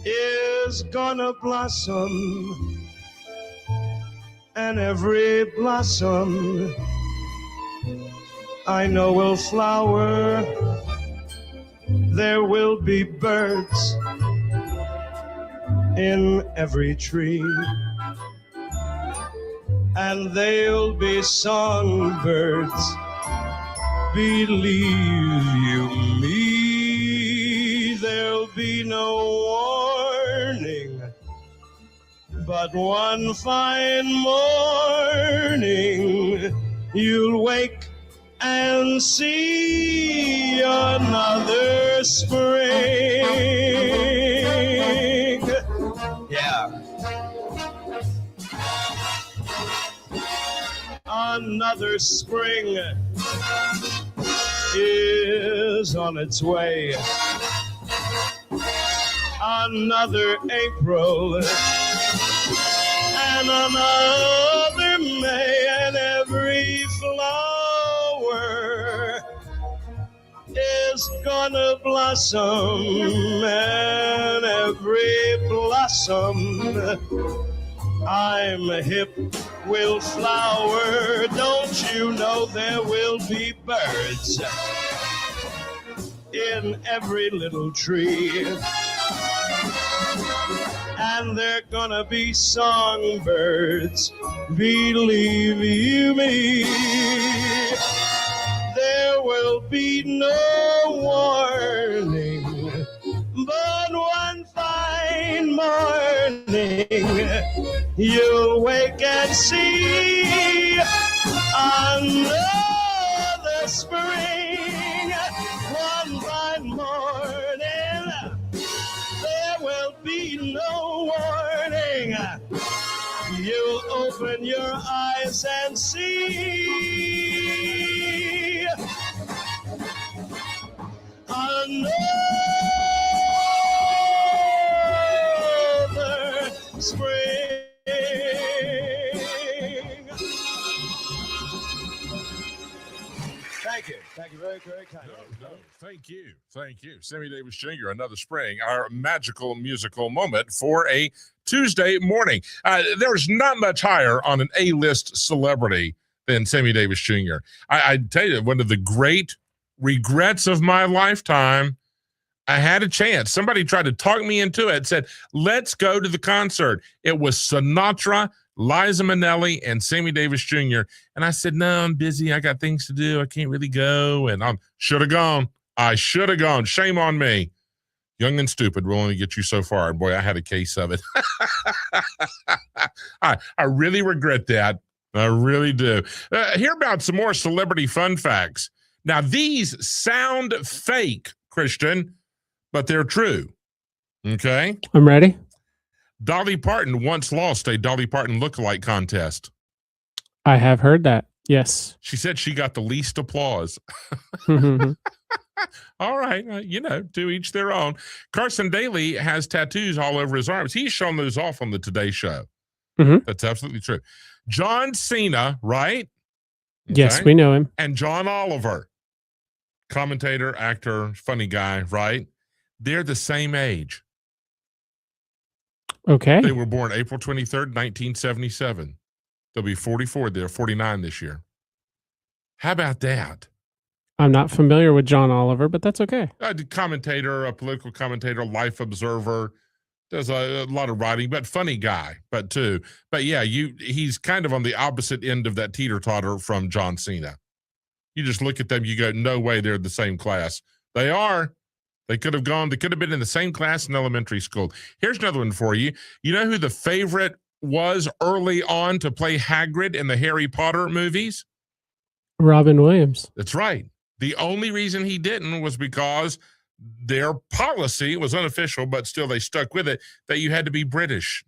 is gonna blossom, and every blossom I know will flower. There will be birds in every tree, and they'll be songbirds, believe you me. will be no warning. But one fine morning, you'll wake and see another spring. Yeah. Another spring is on its way. Another April and another May, and every flower is gonna blossom, and every blossom I'm hip will flower. Don't you know there will be birds in every little tree? And they're gonna be songbirds, believe you me. There will be no warning, but one fine morning, you'll wake and see another spring. One fine morning, there will be no warning. You'll open your eyes and see another spring. Thank you. Thank you very, very kind. No, thank you. Thank you. Sammy Davis Jr., Another Spring, our magical musical moment for a Tuesday morning. There's not much higher on an A-list celebrity than Sammy Davis Jr. I tell you, one of the great regrets of my lifetime, I had a chance. Somebody tried to talk me into it, said, let's go to the concert. It was Sinatra, Liza Minnelli, and Sammy Davis Jr. And I said, no, I'm busy. I got things to do. I can't really go. And I should have gone. I should have gone. Shame on me. Young and stupid will only get you so far. And boy, I had a case of it. I really regret that. I really do. Hear about some more celebrity fun facts. Now, these sound fake, Christian, but they're true. Okay? I'm ready. Dolly Parton once lost a Dolly Parton lookalike contest. I have heard that. Yes. She said she got the least applause. All right. To each their own. Carson Daly has tattoos all over his arms. He's shown those off on the Today Show. Mm-hmm. That's absolutely true. John Cena, right? Yes, we know him. And John Oliver, commentator, actor, funny guy, right? They're the same age. Okay. They were born April 23rd, 1977. They'll be 44. They're 49 this year. How about that? I'm not familiar with John Oliver, but that's okay. A commentator, a political commentator, life observer, does a lot of writing, but funny guy, but yeah, he's kind of on the opposite end of that teeter-totter from John Cena. You just look at them, you go, no way they're the same class. They are. They could have been in the same class in elementary school. Here's another one for you. You know who the favorite was early on to play Hagrid in the Harry Potter movies? Robin Williams. That's right. The only reason he didn't was because their policy was unofficial, but still they stuck with it, that you had to be British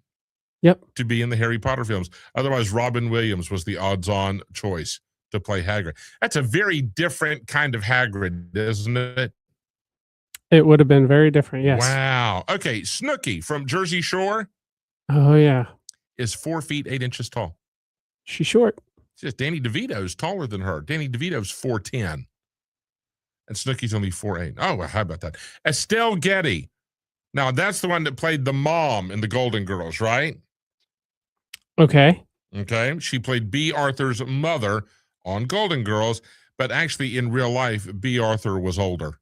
to be in the Harry Potter films. Otherwise, Robin Williams was the odds-on choice to play Hagrid. That's a very different kind of Hagrid, isn't it? It would have been very different, yes. Wow. Okay, Snooki from Jersey Shore. Oh, yeah. Is 4 feet 8 inches tall. She's short. It's just Danny DeVito's taller than her. Danny DeVito's 4'10". And Snooki's only 4'8". Oh, well, how about that? Estelle Getty. Now, that's the one that played the mom in the Golden Girls, right? Okay. Okay. She played B. Arthur's mother on Golden Girls, but actually in real life, B. Arthur was older.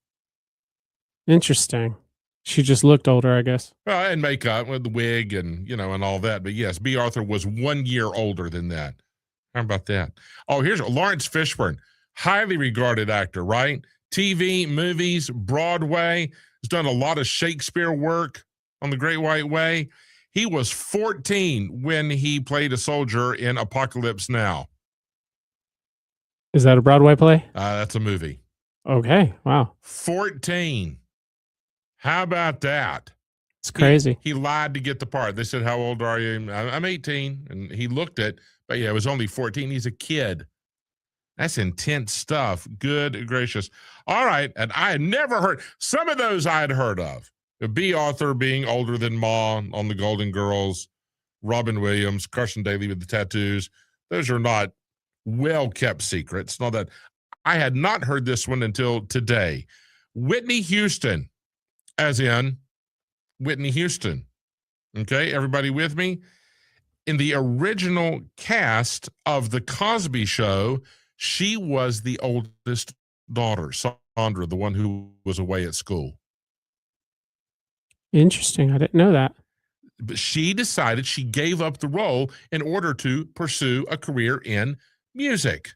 Interesting. She just looked older, I guess. Well, and makeup with the wig and, and all that. But yes, B. Arthur was 1 year older than that. How about that? Oh, here's Lawrence Fishburne, highly regarded actor, right? TV, movies, Broadway. He's done a lot of Shakespeare work on The Great White Way. He was 14 when he played a soldier in Apocalypse Now. Is that a Broadway play? That's a movie. Okay. Wow. 14. How about that? It's crazy. He lied to get the part. They said, how old are you? I'm 18. And he looked at, but yeah, it was only 14. He's a kid. That's intense stuff. Good gracious. All right. And I had never heard, some of those I had heard of. The B. Arthur being older than Ma on The Golden Girls, Robin Williams, Carson Daly with the tattoos. Those are not well-kept secrets. Not that I had not heard this one until today. Whitney Houston, as in Whitney Houston. Okay, everybody with me? In the original cast of The Cosby Show, she was the oldest daughter, Sandra, the one who was away at school. Interesting. I didn't know that. But she decided she gave up the role in order to pursue a career in music.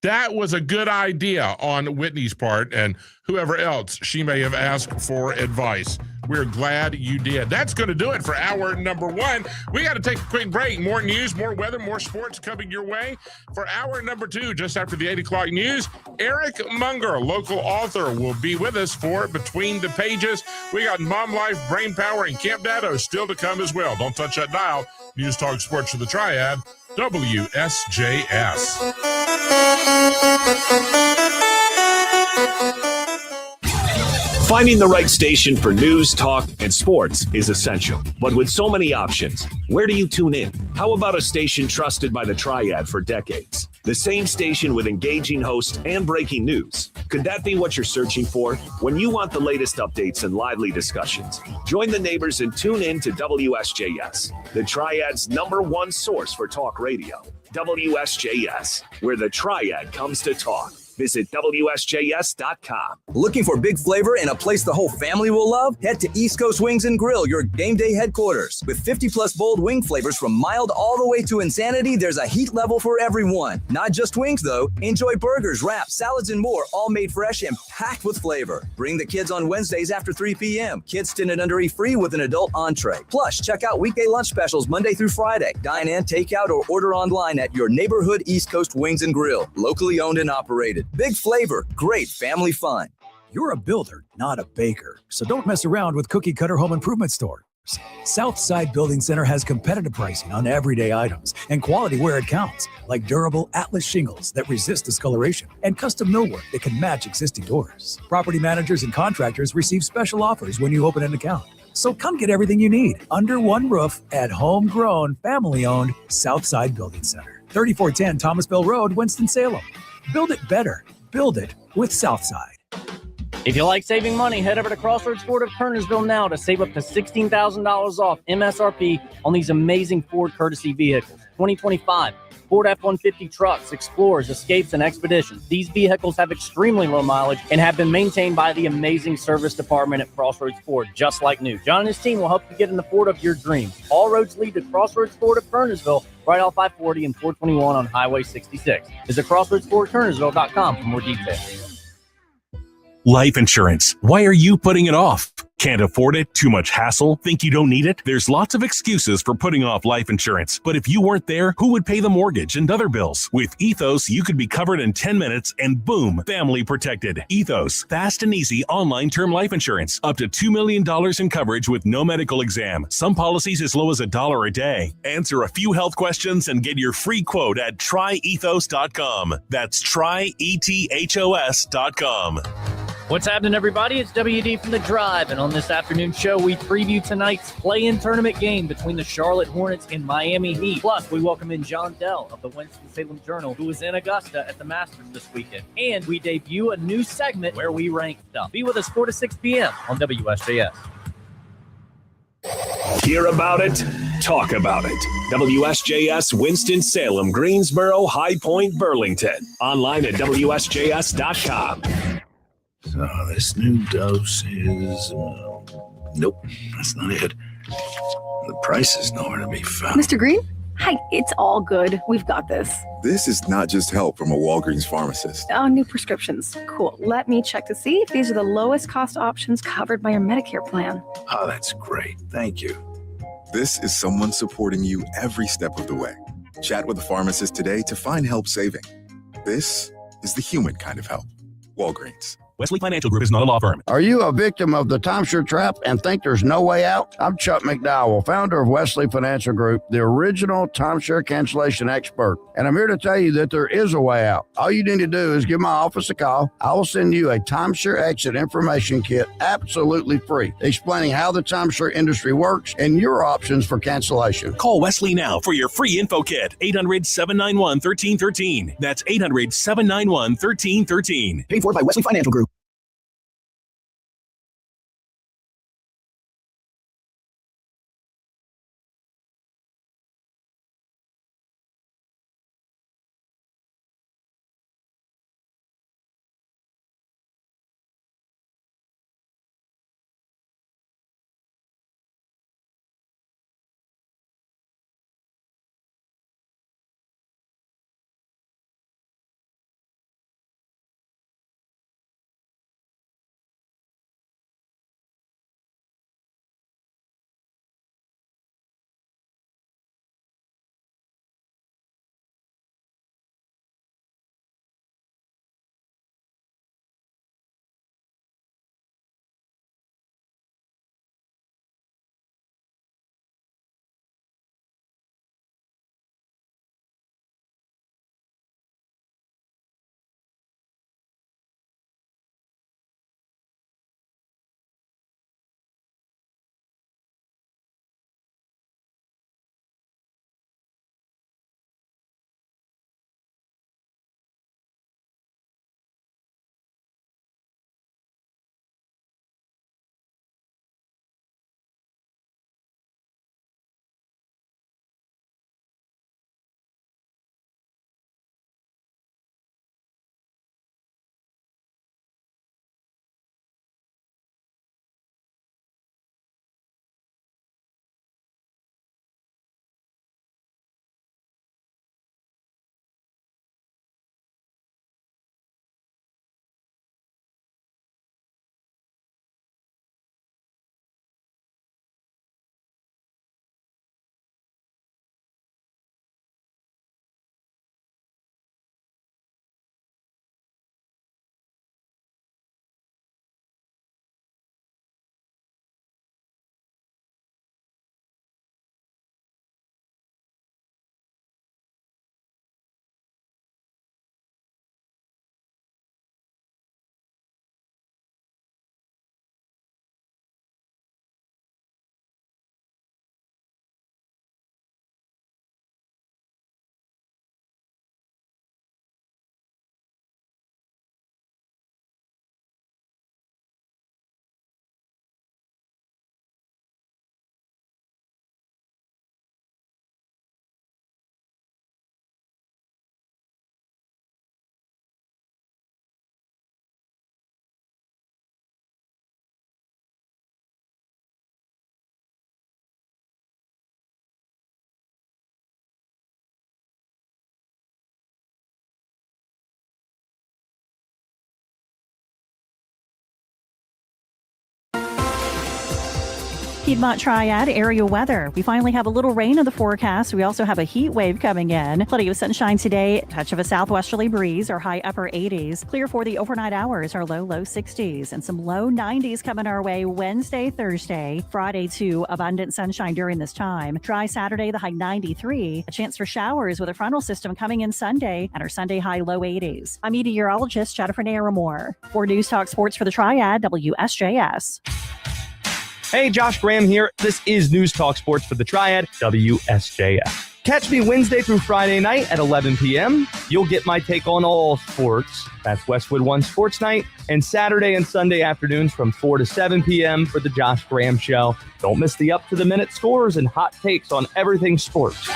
That was a good idea on Whitney's part and whoever else she may have asked for advice. We're glad you did. That's going to do it for hour number 1. We got to take a quick break. More news, more weather, more sports coming your way. For hour number 2, just after the 8 o'clock news, Eric Munger, local author, will be with us for Between the Pages. We got Mom Life, Brain Power, and Camp Dado still to come as well. Don't touch that dial. News Talk Sports for the Triad, WSJS. Finding the right station for news, talk, and sports is essential. But with so many options, where do you tune in? How about a station trusted by the Triad for decades? The same station with engaging hosts and breaking news. Could that be what you're searching for? When you want the latest updates and lively discussions, join the neighbors and tune in to WSJS, the Triad's #1 source for talk radio. WSJS, where the Triad comes to talk. Visit WSJS.com. Looking for big flavor and a place the whole family will love? Head to East Coast Wings and Grill, your game day headquarters. With 50-plus bold wing flavors from mild all the way to insanity, there's a heat level for everyone. Not just wings, though. Enjoy burgers, wraps, salads, and more, all made fresh and packed with flavor. Bring the kids on Wednesdays after 3 p.m. Kids 10 and under eat free with an adult entree. Plus, check out weekday lunch specials Monday through Friday. Dine in, take out, or order online at your neighborhood East Coast Wings and Grill. Locally owned and operated. Big flavor, great family fun. You're a builder, not a baker, so don't mess around with cookie cutter home improvement stores. Southside Building Center has competitive pricing on everyday items and quality where it counts, like durable Atlas shingles that resist discoloration and custom millwork that can match existing doors. Property managers and contractors receive special offers when you open an account. So come get everything you need under one roof at homegrown, family-owned Southside Building Center. 3410 Thomas Bell Road, Winston-Salem. Build it better. Build it with Southside. If you like saving money, head over to Crossroads Ford of Kernersville now to save up to $16,000 off MSRP on these amazing Ford courtesy vehicles. 2025 Ford F-150 trucks, Explorers, Escapes, and Expeditions. These vehicles have extremely low mileage and have been maintained by the amazing service department at Crossroads Ford, just like new. John and his team will help you get in the Ford of your dreams. All roads lead to Crossroads Ford of Kernersville, right off I-40 and 421 on Highway 66. Visit CrossroadsFordKernersville.com for more details. Life insurance. Why are you putting it off? Can't afford it? Too much hassle? Think you don't need it? There's lots of excuses for putting off life insurance. But if you weren't there, who would pay the mortgage and other bills? With Ethos, you could be covered in 10 minutes and boom, family protected. Ethos, fast and easy online term life insurance. Up to $2 million in coverage with no medical exam. Some policies as low as $1 a day. Answer a few health questions and get your free quote at tryethos.com. That's tryethos.com. What's happening, everybody? It's WD from The Drive, and on this afternoon show, we preview tonight's play-in tournament game between the Charlotte Hornets and Miami Heat. Plus, we welcome in John Dell of the Winston-Salem Journal, who was in Augusta at the Masters this weekend. And we debut a new segment where we rank stuff. Be with us 4 to 6 p.m. on WSJS. Hear about it, talk about it. WSJS Winston-Salem, Greensboro, High Point, Burlington. Online at WSJS.com. So this new dose is, nope, that's not it. The price is nowhere to be found. Mr. Green? Hi, it's all good. We've got this. This is not just help from a Walgreens pharmacist. Oh, new prescriptions. Cool. Let me check to see if these are the lowest cost options covered by your Medicare plan. Oh, that's great. Thank you. This is someone supporting you every step of the way. Chat with a pharmacist today to find help saving. This is the human kind of help. Walgreens. Wesley Financial Group is not a law firm. Are you a victim of the timeshare trap and think there's no way out? I'm Chuck McDowell, founder of Wesley Financial Group, the original timeshare cancellation expert. And I'm here to tell you that there is a way out. All you need to do is give my office a call. I will send you a timeshare exit information kit absolutely free, explaining how the timeshare industry works and your options for cancellation. Call Wesley now for your free info kit. 800-791-1313. That's 800-791-1313. Paid for by Wesley Financial Group. Piedmont Triad area weather. We finally have a little rain in the forecast. We also have a heat wave coming in. Plenty of sunshine today. Touch of a southwesterly breeze. Our high upper 80s. Clear for the overnight hours. Our low 60s. And some low 90s coming our way Wednesday, Thursday. Friday too. Abundant sunshine during this time. Dry Saturday, the high 93. A chance for showers with a frontal system coming in Sunday. And our Sunday high low 80s. I'm meteorologist Jennifer Naramore. For News Talk Sports for the Triad, WSJS. Hey, Josh Graham here. This is News Talk Sports for the Triad, WSJS. Catch me Wednesday through Friday night at 11 p.m. You'll get my take on all sports. That's Westwood One Sports Night. And Saturday and Sunday afternoons from 4 to 7 p.m. for the Josh Graham Show. Don't miss the up-to-the-minute scores and hot takes on everything sports.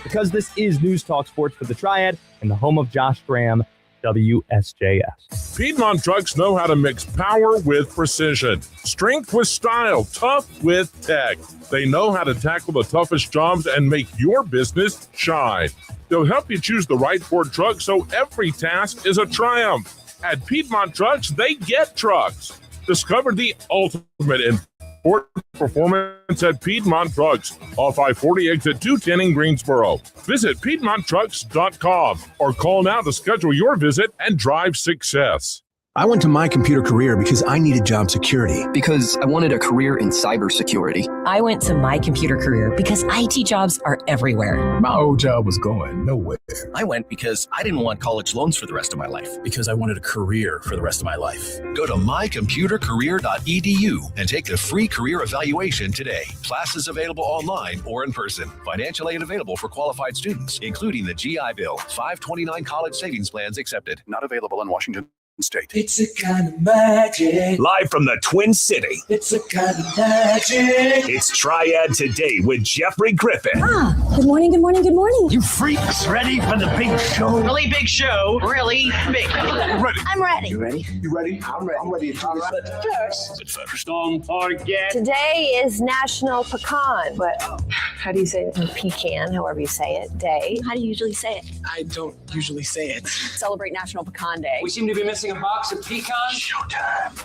Because this is News Talk Sports for the Triad and the home of Josh Graham, WSJS. Piedmont Trucks know how to mix power with precision, strength with style, tough with tech. They know how to tackle the toughest jobs and make your business shine. They'll help you choose the right Ford truck so every task is a triumph. At Piedmont Trucks, they get trucks. Discover the ultimate in Ford performance at Piedmont Trucks, off I-40 exit 210 in Greensboro. Visit PiedmontTrucks.com or call now to schedule your visit and drive success. I went to My Computer Career because I needed job security. Because I wanted a career in cybersecurity. I went to My Computer Career because IT jobs are everywhere. My old job was going nowhere. I went because I didn't want college loans for the rest of my life. Because I wanted a career for the rest of my life. Go to mycomputercareer.edu and take the free career evaluation today. Classes available online or in person. Financial aid available for qualified students, including the GI Bill. 529 college savings plans accepted. Not available in Washington State. It's a kind of magic. Live from the Twin City, It's a kind of magic. it's Triad Today with Jeffrey Griffin. Good morning, good morning, good morning. You freaks ready for the big show? Really big show. Really big. Ready. I'm ready. You ready? You ready? I'm ready. I'm ready. But first, don't forget. today is National Pecan, but how do you say it? Pecan, however you say it, day. How do you usually say it? I don't usually say it. Celebrate National Pecan Day. We seem to be missing a box of pecans. Showtime.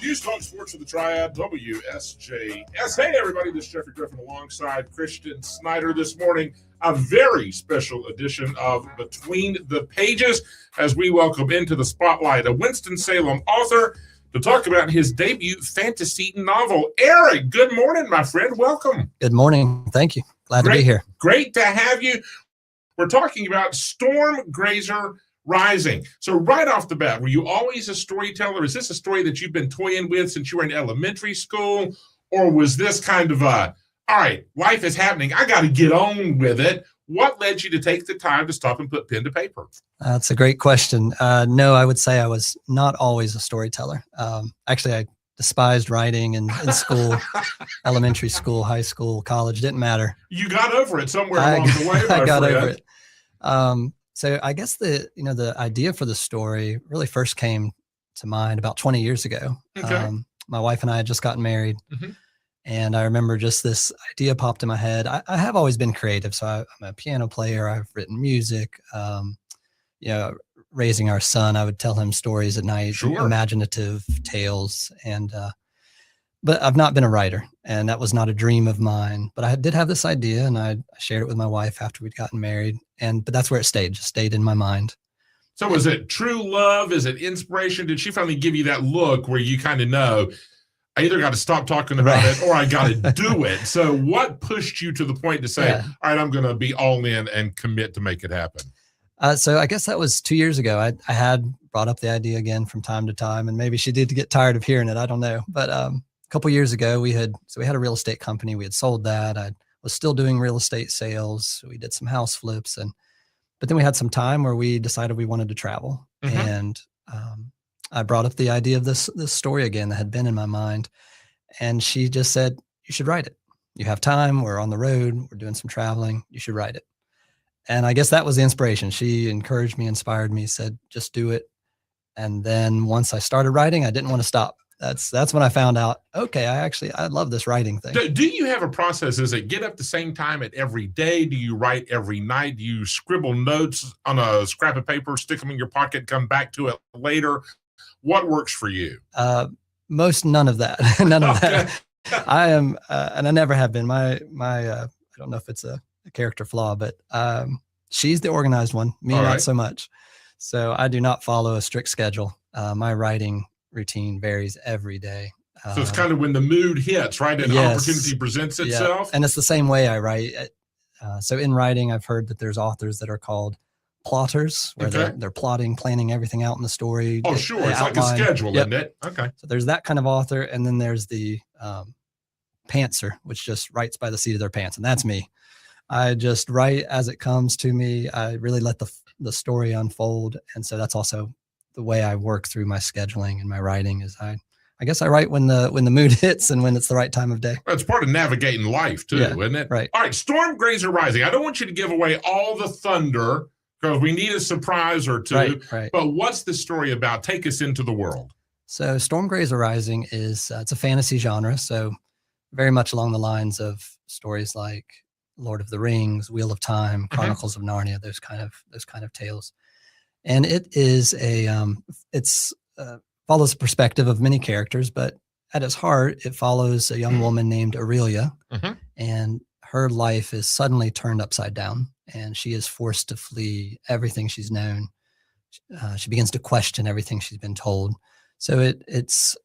News Talk Sports of the Triad, WSJS. Hey, everybody, this is Jeffrey Griffin alongside Christian Snyder this morning. A very special edition of Between the Pages as we welcome into the spotlight a Winston-Salem author to talk about his debut fantasy novel. Eric, good morning, my friend. Welcome. Good morning. Thank you. Glad to be here. Great to have you. We're talking about Storm Grazer Rising. So right off the bat, were you always a storyteller? Is this a story that you've been toying with since you were in elementary school? Or was this kind of all right, life is happening, I got to get on with it? What led you to take the time to stop and put pen to paper? That's a great question. No, I would say I was not always a storyteller. Actually, I despised writing in school, elementary school, high school, college, didn't matter. You got over it somewhere along the way, my I got friend. over it. So I guess the idea for the story really first came to mind about 20 years ago. Okay. My wife and I had just gotten married. Mm-hmm. And I remember just this idea popped in my head. I have always been creative. So I'm a piano player. I've written music. Raising our son, I would tell him stories at night, Sure. imaginative tales. But I've not been a writer, and that was not a dream of mine. But I did have this idea, and I shared it with my wife after we'd gotten married. But that's where it stayed, just stayed in my mind. So was it true love? Is it inspiration? Did she finally give you that look where you kind of know, I either got to stop talking about it or I got to do it? So what pushed you to the point to say, all right, I'm going to be all in and commit to make it happen? So I guess that was 2 years ago. I had brought up the idea again from time to time, and maybe she did get tired of hearing it. I don't know. But a couple of years ago, we had a real estate company. We had sold that. I was still doing real estate sales. We did some house flips, but then we had some time where we decided we wanted to travel. Mm-hmm. And I brought up the idea of this story again that had been in my mind. And she just said, you should write it. You have time. We're on the road. We're doing some traveling. You should write it. And I guess that was the inspiration. She encouraged me, inspired me, said, just do it. And then once I started writing, I didn't want to stop. That's when I found out, okay, I love this writing thing. Do you have a process? Is it get up the same time at every day? Do you write every night? Do you scribble notes on a scrap of paper, stick them in your pocket, come back to it later? What works for you? None of that. None of that. I am, and I never have been. My I don't know if it's a character flaw, but she's the organized one. Me, All not right. so much. So I do not follow a strict schedule. My writing routine varies every day. So it's kind of when the mood hits, right? An Yes. opportunity presents Yeah. itself. And it's the same way I write. So in writing, I've heard that there's authors that are called plotters, where Okay. they're plotting, planning everything out in the story. Oh, They- sure. they It's like a outline- schedule, Yep. isn't it? Okay. So there's that kind of author. And then there's the pantser, which just writes by the seat of their pants. And that's me. I just write as it comes to me. I really let the story unfold. And so that's also the way I work through my scheduling and my writing is I guess I write when the mood hits and when it's the right time of day. That's part of navigating life too, Yeah, isn't it? right. All right, Storm Grazer Rising. I don't want you to give away all the thunder because we need a surprise or two. Right. But what's the story about? Take us into the world. So Storm Grays Arising is it's a fantasy genre, so very much along the lines of stories like Lord of the Rings, Wheel of Time, Chronicles of Narnia, those kind of tales. And it is follows the perspective of many characters, but at its heart, it follows a young woman named Aurelia, and her life is suddenly turned upside down, and she is forced to flee everything she's known. She begins to question everything she's been told. So it's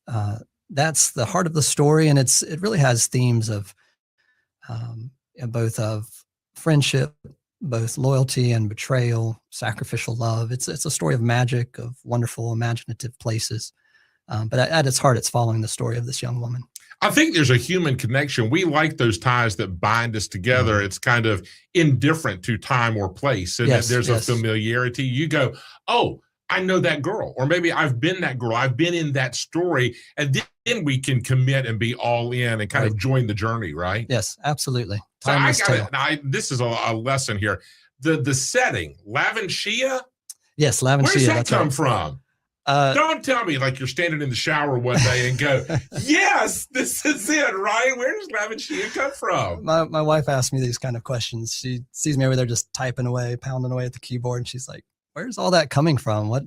that's the heart of the story, and it really has themes of both of friendship, both loyalty and betrayal, sacrificial love. It's a story of magic, of wonderful, imaginative places. But at its heart, it's following the story of this young woman. I think there's a human connection. We like those ties that bind us together. It's kind of indifferent to time or place. And there's a familiarity. You go, oh, I know that girl, or maybe I've been that girl. I've been in that story. And then we can commit and be all in and kind of join the journey, right? Yes, absolutely. So this is a lesson here. The setting, Lavantia? Yes, Lavantia. Where's that come from? Don't tell me like you're standing in the shower one day and go, yes, this is it, right? Where does Lavantia come from? My wife asks me these kind of questions. She sees me over there just typing away, pounding away at the keyboard, and she's like, where's all that coming from? What?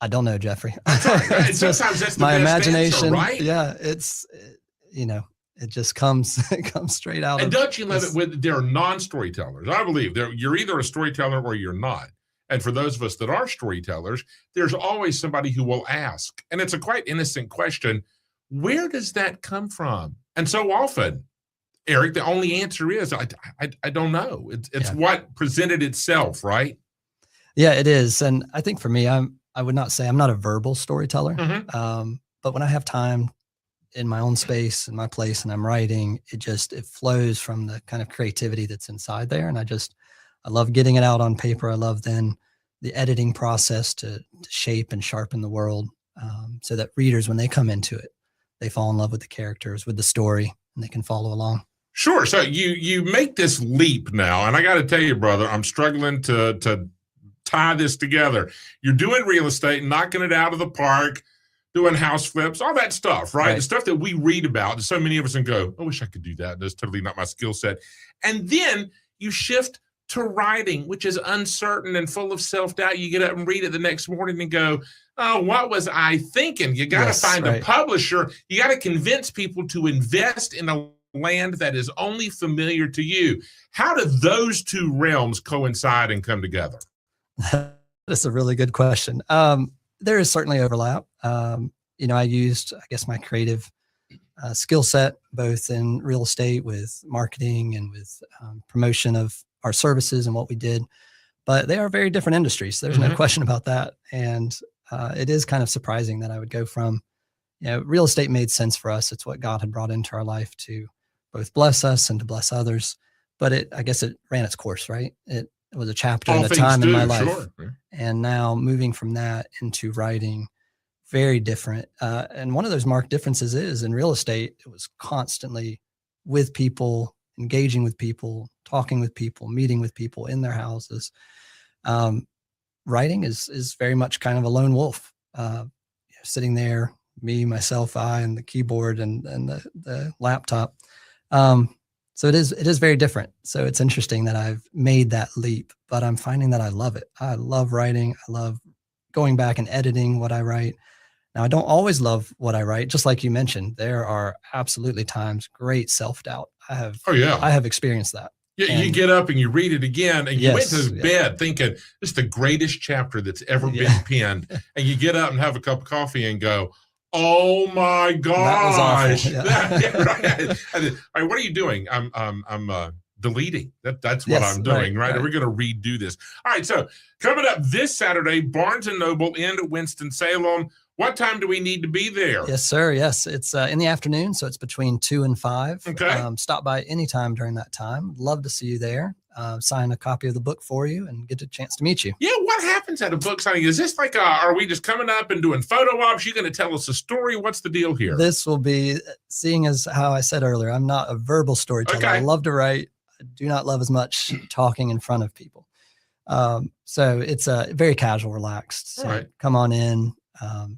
I don't know, Jeffrey. Sometimes that's the my best imagination, answer, right? Yeah, it just comes straight out. And don't you love it when there are non-storytellers? I believe you're either a storyteller or you're not. And for those of us that are storytellers, there's always somebody who will ask. And it's a quite innocent question. Where does that come from? And so often, Eric, the only answer is, I don't know. It's what presented itself, right? Yeah, it is. And I think for me, I would not say I'm not a verbal storyteller. But when I have time in my own space, in my place, and I'm writing, it flows from the kind of creativity that's inside there. And I love getting it out on paper. I love then the editing process to shape and sharpen the world, so that readers, when they come into it, they fall in love with the characters, with the story, and they can follow along. Sure. So you make this leap now, and I got to tell you, brother, I'm struggling to tie this together. You're doing real estate, knocking it out of the park, doing house flips, all that stuff, right? The stuff that we read about, and so many of us can go, I wish I could do that. That's totally not my skill set. And then you shift to writing, which is uncertain and full of self-doubt. You get up and read it the next morning and go, oh, what was I thinking? You got to find a publisher. You got to convince people to invest in a land that is only familiar to you. How do those two realms coincide and come together? That's a really good question. There is certainly overlap. I used, I guess, my creative skill set, both in real estate with marketing and with promotion of our services and what we did, but they are very different industries. There's no question about that. And it is kind of surprising that I would go from, real estate made sense for us. It's what God had brought into our life to both bless us and to bless others. But I guess it ran its course, right? It was a chapter and a time in my life. Sure. And now moving from that into writing, very different. And one of those marked differences is in real estate, it was constantly with people, engaging with people, talking with people, meeting with people in their houses. Writing is very much kind of a lone wolf, sitting there, me, myself, and the keyboard and the laptop. So it is very different. So it's interesting that I've made that leap, but I'm finding that I love it. I love writing. I love going back and editing what I write. Now, I don't always love what I write. Just like you mentioned, there are absolutely times great self-doubt. I have experienced that. Yeah, you get up and you read it again, and you went to bed thinking, this is the greatest chapter that's ever been penned. And you get up and have a cup of coffee and go, oh my gosh. That was awful. Right. All right, what are you doing? I'm deleting. That's what I'm doing, right? We're going to redo this. All right, so coming up this Saturday, Barnes & Noble in Winston-Salem. What time do we need to be there? Yes, sir. Yes, it's in the afternoon, so it's between 2 and 5. Okay. Stop by anytime during that time. Love to see you there. Sign a copy of the book for you and get a chance to meet you. Yeah, what happens at a book signing? Is this like, are we just coming up and doing photo ops? You going to tell us a story? What's the deal here? This will be, seeing as how I said earlier, I'm not a verbal storyteller. Okay. I love to write. I do not love as much talking in front of people. So it's very casual, relaxed. So Right. come on in,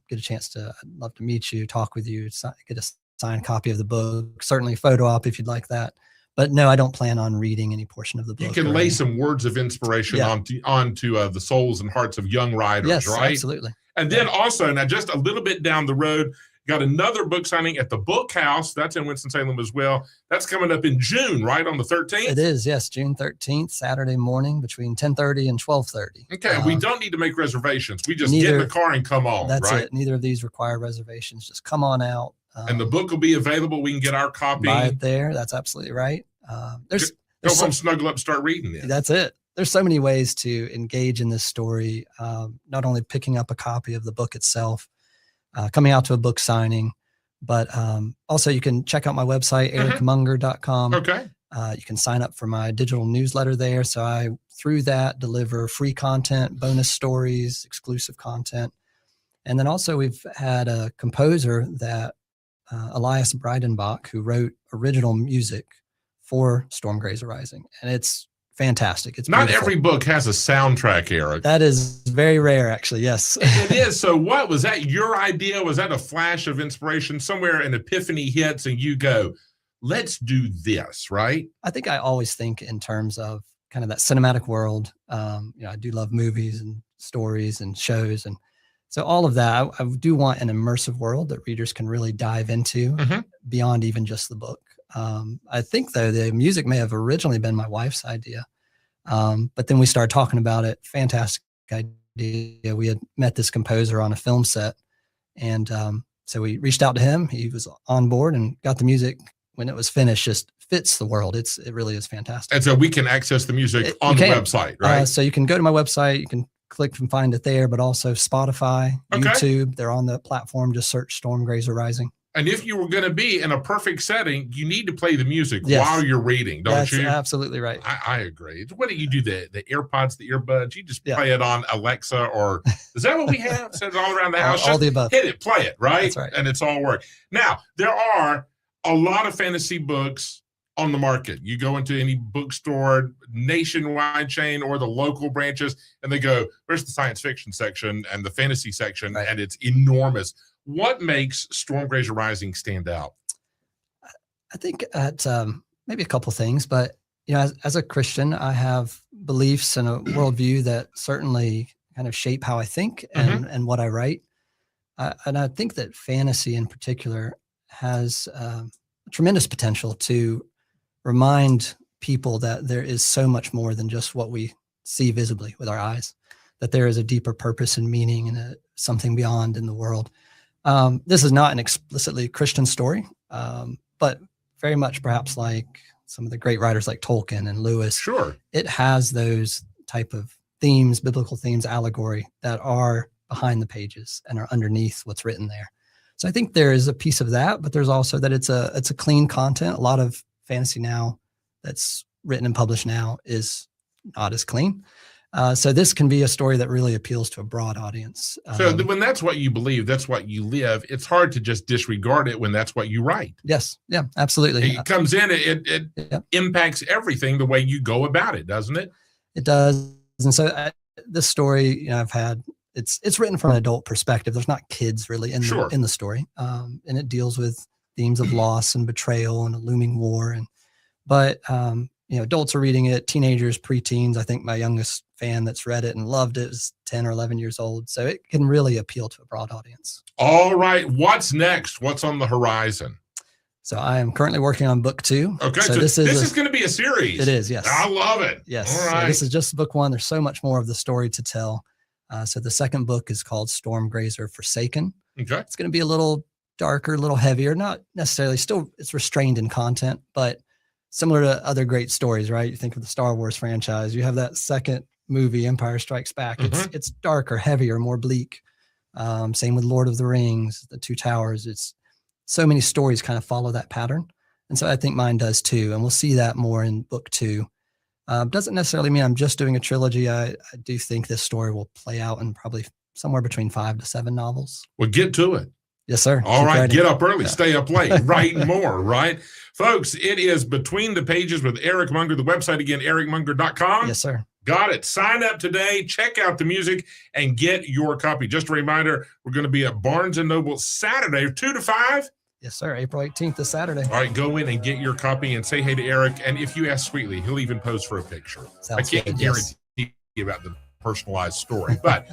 get a chance to, I'd love to meet you, talk with you, get a signed copy of the book, certainly photo op if you'd like that. But no, I don't plan on reading any portion of the book. You can lay some words of inspiration onto the souls and hearts of young writers, yes, right? Absolutely. And then also, now just a little bit down the road, got another book signing at the Book House. That's in Winston-Salem as well. That's coming up in June, right, on the 13th? It is, yes, June 13th, Saturday morning between 10:30 and 12:30. Okay, we don't need to make reservations. We just get in the car and come on, That's right? it. Neither of these require reservations. Just come on out. And the book will be available. We can get our copy. Buy it there. That's absolutely right. There's Go home, snuggle up, start reading it. That's it. There's so many ways to engage in this story. Not only picking up a copy of the book itself, coming out to a book signing, but also you can check out my website, ericmunger.com. Okay. You can sign up for my digital newsletter there. So I, through that, deliver free content, bonus stories, exclusive content. And then also we've had a composer that Elias Breidenbach, who wrote original music for Storm Grazer Rising. And it's fantastic. It's not beautiful. every book has a soundtrack, Eric. That is very rare, actually. Yes. It is. So what was that your idea? Was that a flash of inspiration? Somewhere an epiphany hits and you go, let's do this, right? I think I always think in terms of kind of that cinematic world. I do love movies and stories and shows. And so all of that, I do want an immersive world that readers can really dive into beyond even just the book. I think, though, the music may have originally been my wife's idea. But then we started talking about it. Fantastic idea. We had met this composer on a film set. And so we reached out to him. He was on board and got the music when it was finished, just fits the world. It really is fantastic. And so we can access the music on the website, right? So you can go to my website. You can click and find it there, but also Spotify, YouTube. They're on the platform. Just search Storm Grazer Rising. And if you were going to be in a perfect setting, you need to play the music while you're reading, don't That's you? Absolutely right. I agree. What do you do? The AirPods, the earbuds? You just play it on Alexa, or is that what we have? Set it all around the house. All the above. Hit it, play it, right? That's right. And it's all work. Now, there are a lot of fantasy books on the market. You go into any bookstore, nationwide chain, or the local branches, and they go, "Where's the science fiction section and the fantasy section?" And it's enormous. What makes Storm Grazer Rising stand out? I think at maybe a couple things, but as a Christian, I have beliefs and a worldview that certainly kind of shape how I think and what I write. And I think that fantasy in particular has tremendous potential to remind people that there is so much more than just what we see visibly with our eyes, that there is a deeper purpose and meaning and something beyond in the world. This is not an explicitly Christian story, but very much perhaps like some of the great writers like Tolkien and Lewis. Sure. It has those type of themes, biblical themes, allegory that are behind the pages and are underneath what's written there. So I think there is a piece of that, but there's also that it's a clean content. A lot of fantasy now that's written and published now is not as clean. So this can be a story that really appeals to a broad audience. So when that's what you believe, that's what you live, it's hard to just disregard it when that's what you write. Yes. Yeah, absolutely. It comes in, it impacts everything the way you go about it, doesn't it? It does. And so this story, I've had, it's written from an adult perspective. There's not kids really in the story. And it deals with themes of loss and betrayal and a looming war. But adults are reading it, teenagers, preteens. I think my youngest fan that's read it and loved it is 10 or 11 years old. So it can really appeal to a broad audience. All right. What's next? What's on the horizon? So I am currently working on book 2. Okay. So this is going to be a series. It is, yes. I love it. Yes. All right. So this is just book 1. There's so much more of the story to tell. So the second book is called Storm Grazer Forsaken. Okay. It's going to be a little darker, a little heavier, not necessarily, still it's restrained in content, but similar to other great stories, right? You think of the Star Wars franchise, you have that second movie, Empire Strikes Back. It's darker, heavier, more bleak. Same with Lord of the Rings, The Two Towers. It's so many stories kind of follow that pattern. And so I think mine does too. And we'll see that more in book 2. Doesn't necessarily mean I'm just doing a trilogy. I do think this story will play out in probably somewhere between 5 to 7 novels. Well, get to it. Yes, sir. All right. Get up early, stay up late, write more, right? Folks, it is Between the Pages with Eric Munger. The website again, ericmunger.com. Yes, sir. Got it. Sign up today, check out the music, and get your copy. Just a reminder, we're going to be at Barnes & Noble Saturday, 2 to 5. Yes, sir. April 18th is Saturday. All right, go in and get your copy and say hey to Eric. And if you ask sweetly, he'll even pose for a picture. Sounds I can't good, guarantee you about the personalized story, but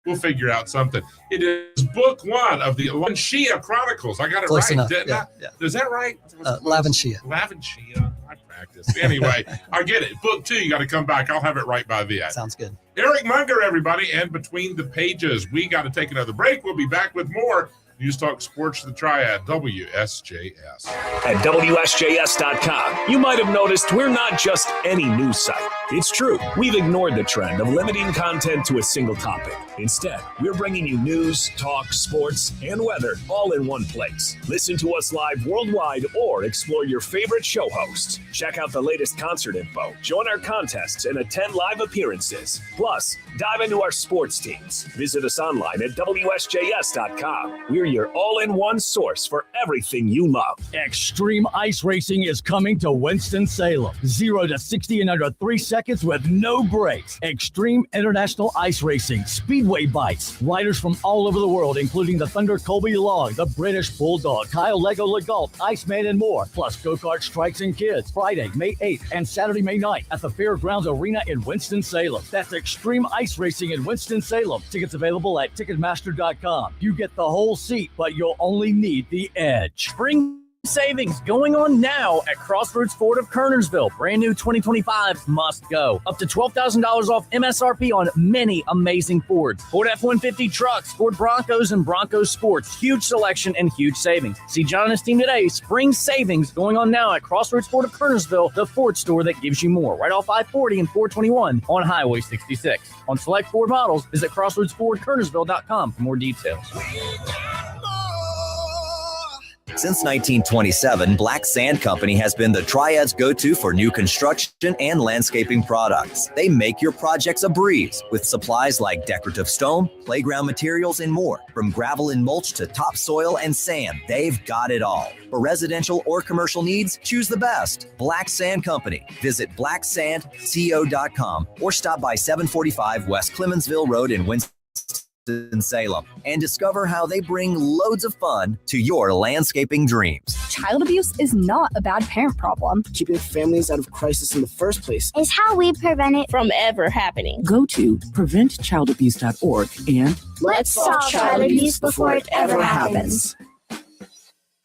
we'll figure out something. It is book 1 of the Lavanshia Chronicles. I got it Close right, enough. didn't I? Yeah. Is that right? Lavanshia. Lavanshia. I practiced. Anyway, I get it. Book 2, you got to come back. I'll have it right by then. Sounds good. Eric Munger, everybody. And between the pages, we got to take another break. We'll be back with more News Talk Sports the Triad, WSJS. At WSJS.com, you might have noticed we're not just any news site. It's true, we've ignored the trend of limiting content to a single topic. Instead, we're bringing you news, talk, sports, and weather all in one place. Listen to us live worldwide or explore your favorite show hosts. Check out the latest concert info, join our contests, and attend live appearances. Plus, dive into our sports teams. Visit us online at WSJS.com. We're your all-in-one source for everything you love. Extreme Ice Racing is coming to Winston-Salem. 0 to 60 in under 3 seconds with no brakes. Extreme International Ice Racing, Speedway bikes, riders from all over the world, including the Thunder Colby Long, the British Bulldog, Kyle Lego Legault, Iceman, and more. Plus go-kart strikes and kids. Friday, May 8th and Saturday, May 9th at the Fairgrounds Arena in Winston-Salem. That's Extreme Ice Racing in Winston-Salem. Tickets available at Ticketmaster.com. You get the whole seat, but you'll only need the edge. Spring savings going on now at Crossroads Ford of Kernersville. Brand new 2025 must go. Up to $12,000 off MSRP on many amazing Fords. Ford F-150 trucks, Ford Broncos, and Bronco Sports. Huge selection and huge savings. See John and his team today. Spring savings going on now at Crossroads Ford of Kernersville, the Ford store that gives you more. Right off I-40 and 421 on Highway 66. On select Ford models, visit CrossroadsFordKernersville.com for more details. Since 1927, Black Sand Company has been the Triad's go-to for new construction and landscaping products. They make your projects a breeze with supplies like decorative stone, playground materials, and more. From gravel and mulch to topsoil and sand, they've got it all. For residential or commercial needs, choose the best. Black Sand Company. Visit blacksandco.com or stop by 745 West Clemensville Road in Winston-Salem and discover how they bring loads of fun to your landscaping dreams. Child abuse is not a bad parent problem. Keeping families out of crisis in the first place is how we prevent it from ever happening. Go to preventchildabuse.org and let's solve child abuse before it ever happens.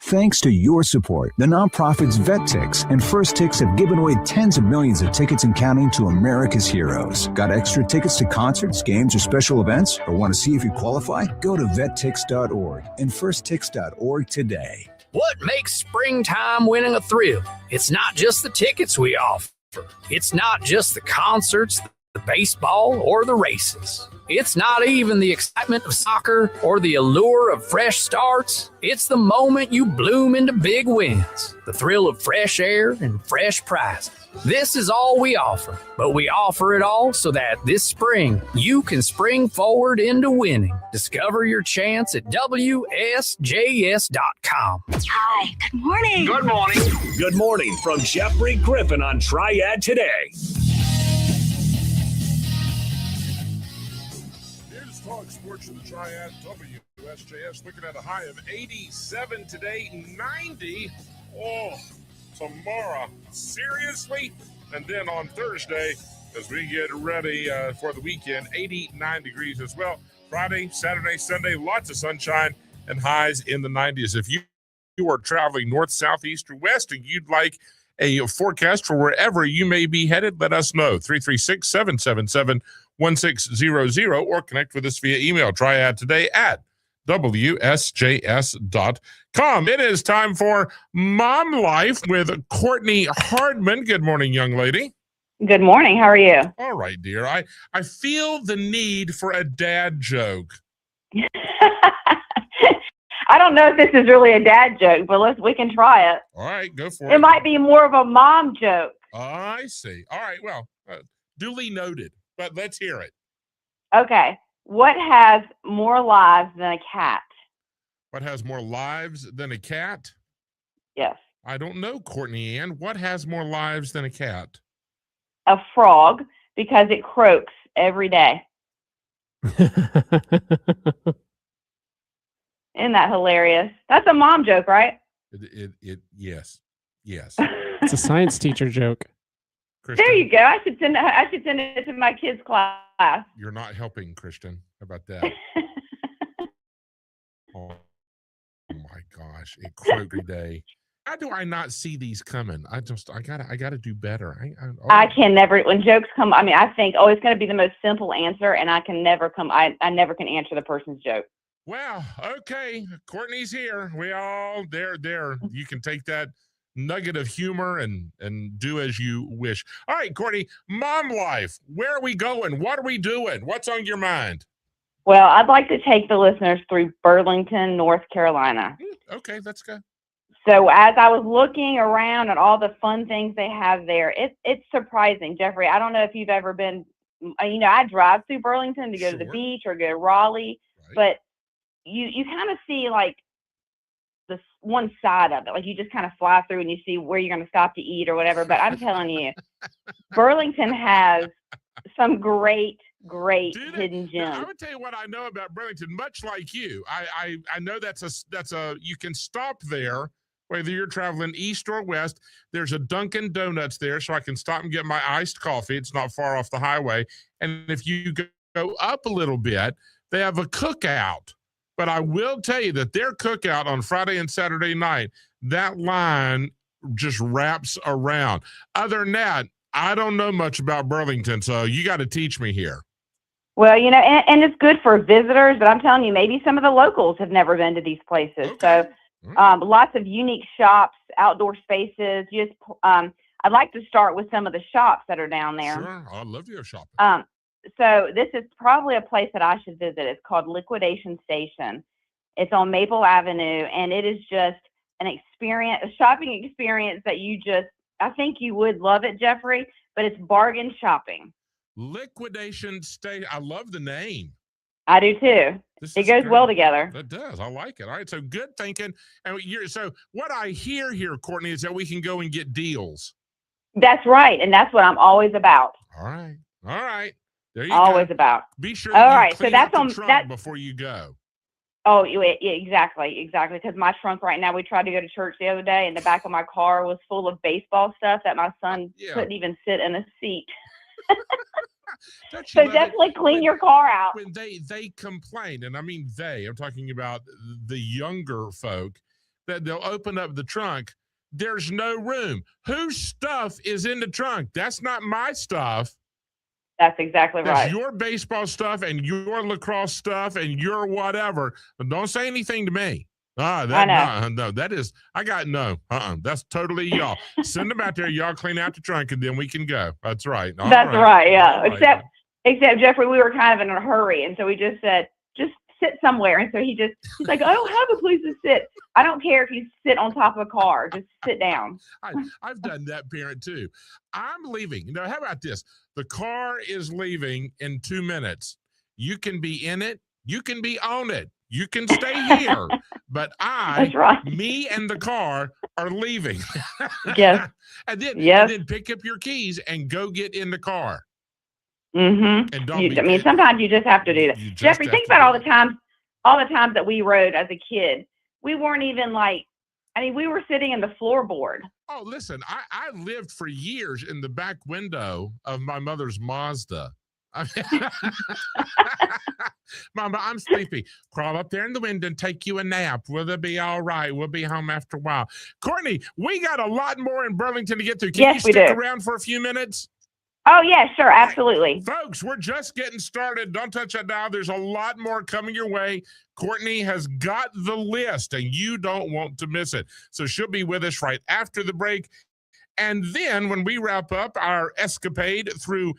Thanks to your support, the nonprofits VetTix and First Tix have given away tens of millions of tickets and counting to America's heroes. Got extra tickets to concerts, games, or special events? Or want to see if you qualify? Go to vettix.org and firsttix.org today. What makes springtime winning a thrill? It's not just the tickets we offer. It's not just the concerts, the baseball, or the races. It's not even the excitement of soccer or the allure of fresh starts. It's the moment you bloom into big wins, the thrill of fresh air and fresh prizes. This is all we offer, but we offer it all so that this spring you can spring forward into winning. Discover your chance at WSJS.com. Hi, good morning. Good morning. Good morning from Jeffrey Griffin on Triad Today. Talk Sports of the Triad, WSJS, looking at a high of 87 today, 90. Oh, tomorrow. Seriously? And then on Thursday, as we get ready for the weekend, 89 degrees as well. Friday, Saturday, Sunday, lots of sunshine and highs in the 90s. If you are traveling north, south, east, or west, and you'd like a forecast for wherever you may be headed, let us know. 336-777-1600 or connect with us via email, triadtoday@WSJS.com. It is time for Mom Life with Courtney Hardman. Good morning, young lady. Good morning. How are you? All right, dear. I feel the need for a dad joke. I don't know if this is really a dad joke, but we can try it. All right, go for it. It might be more of a mom joke. I see. All right, well, duly noted, but let's hear it. Okay. What has more lives than a cat? What has more lives than a cat? Yes. I don't know, Courtney Ann. What has more lives than a cat? A frog, because it croaks every day. Isn't that hilarious? That's a mom joke, right? Yes. It's a science teacher joke. Kristen, There you go. I should send it to my kids' class. you're not helping, Kristen. How about that? Oh my gosh, it croaked every day. How do I not see these coming? I gotta do better. I can never, when jokes come, I mean, I think, oh, it's going to be the most simple answer, and I never can answer the person's joke. Well, okay. Courtney's here. We all there. You can take that nugget of humor and do as you wish. All right, Courtney, mom life. Where are we going? What are we doing? What's on your mind? Well, I'd like to take the listeners through Burlington, North Carolina. Okay, let's go. So as I was looking around at all the fun things they have there, it's surprising, Jeffrey. I don't know if you've ever been, I drive through Burlington to go to the beach or go to Raleigh, but you kind of see like this one side of it. Like you just kind of fly through and you see where you're going to stop to eat or whatever. But I'm telling you, Burlington has some great hidden gems. I would tell you what I know about Burlington. Much like you, I know that's a you can stop there whether you're traveling east or west. There's a Dunkin' Donuts there, so I can stop and get my iced coffee. It's not far off the highway. And if you go up a little bit, they have a cookout. But I will tell you that their cookout on Friday and Saturday night, that line just wraps around. Other than that, I don't know much about Burlington, so you got to teach me here. Well, and it's good for visitors, but I'm telling you, maybe some of the locals have never been to these places. Okay. So lots of unique shops, outdoor spaces. I'd like to start with some of the shops that are down there. Sure, I'd love to go shopping. So this is probably a place that I should visit. It's called Liquidation Station. It's on Maple Avenue, and it is just a shopping experience that I think you would love it, Jeffrey, but it's bargain shopping. Liquidation Station. I love the name. I do too. It goes well together. It does. I like it. All right. So good thinking. And so what I hear here, Courtney, is that we can go and get deals. That's right. And that's what I'm always about. All right. There you always go. About. Be sure all you right. clean So that's up on the trunk that before you go. Oh, yeah, exactly. Because my trunk right now, we tried to go to church the other day, and the back of my car was full of baseball stuff that my son couldn't even sit in a seat. So definitely clean your car out. When they complain, and I mean I'm talking about the younger folk, that they'll open up the trunk. There's no room. Whose stuff is in the trunk? That's not my stuff. That's exactly right. That's your baseball stuff and your lacrosse stuff and your whatever. But don't say anything to me. I know. No, that is, that's totally y'all. Send them out there. Y'all clean out the trunk and then we can go. That's right. That's right. Yeah. Except Jeffrey, we were kind of in a hurry. And so we just said, just sit somewhere. And so he's like, I don't have a place to sit. I don't care if you sit on top of a car, just sit down. I've done that, parent, too. I'm leaving. How about this? The car is leaving in 2 minutes. You can be in it. You can be on it. You can stay here. But me and the car are leaving. Yes. and then pick up your keys and go get in the car. Mm-hmm. And sometimes you just have to do that. Jeffrey, think about all the times that we rode as a kid. We weren't even we were sitting in the floorboard. Oh, listen, I lived for years in the back window of my mother's Mazda. Mama, I'm sleepy. Crawl up there in the window and take you a nap. Will it be all right? We'll be home after a while. Courtney, we got a lot more in Burlington to get through. Can you stick around for a few minutes? Oh, yeah, sure. Absolutely. Folks, we're just getting started. Don't touch that dial. There's a lot more coming your way. Courtney has got the list, and you don't want to miss it. So she'll be with us right after the break. And then when we wrap up our escapade through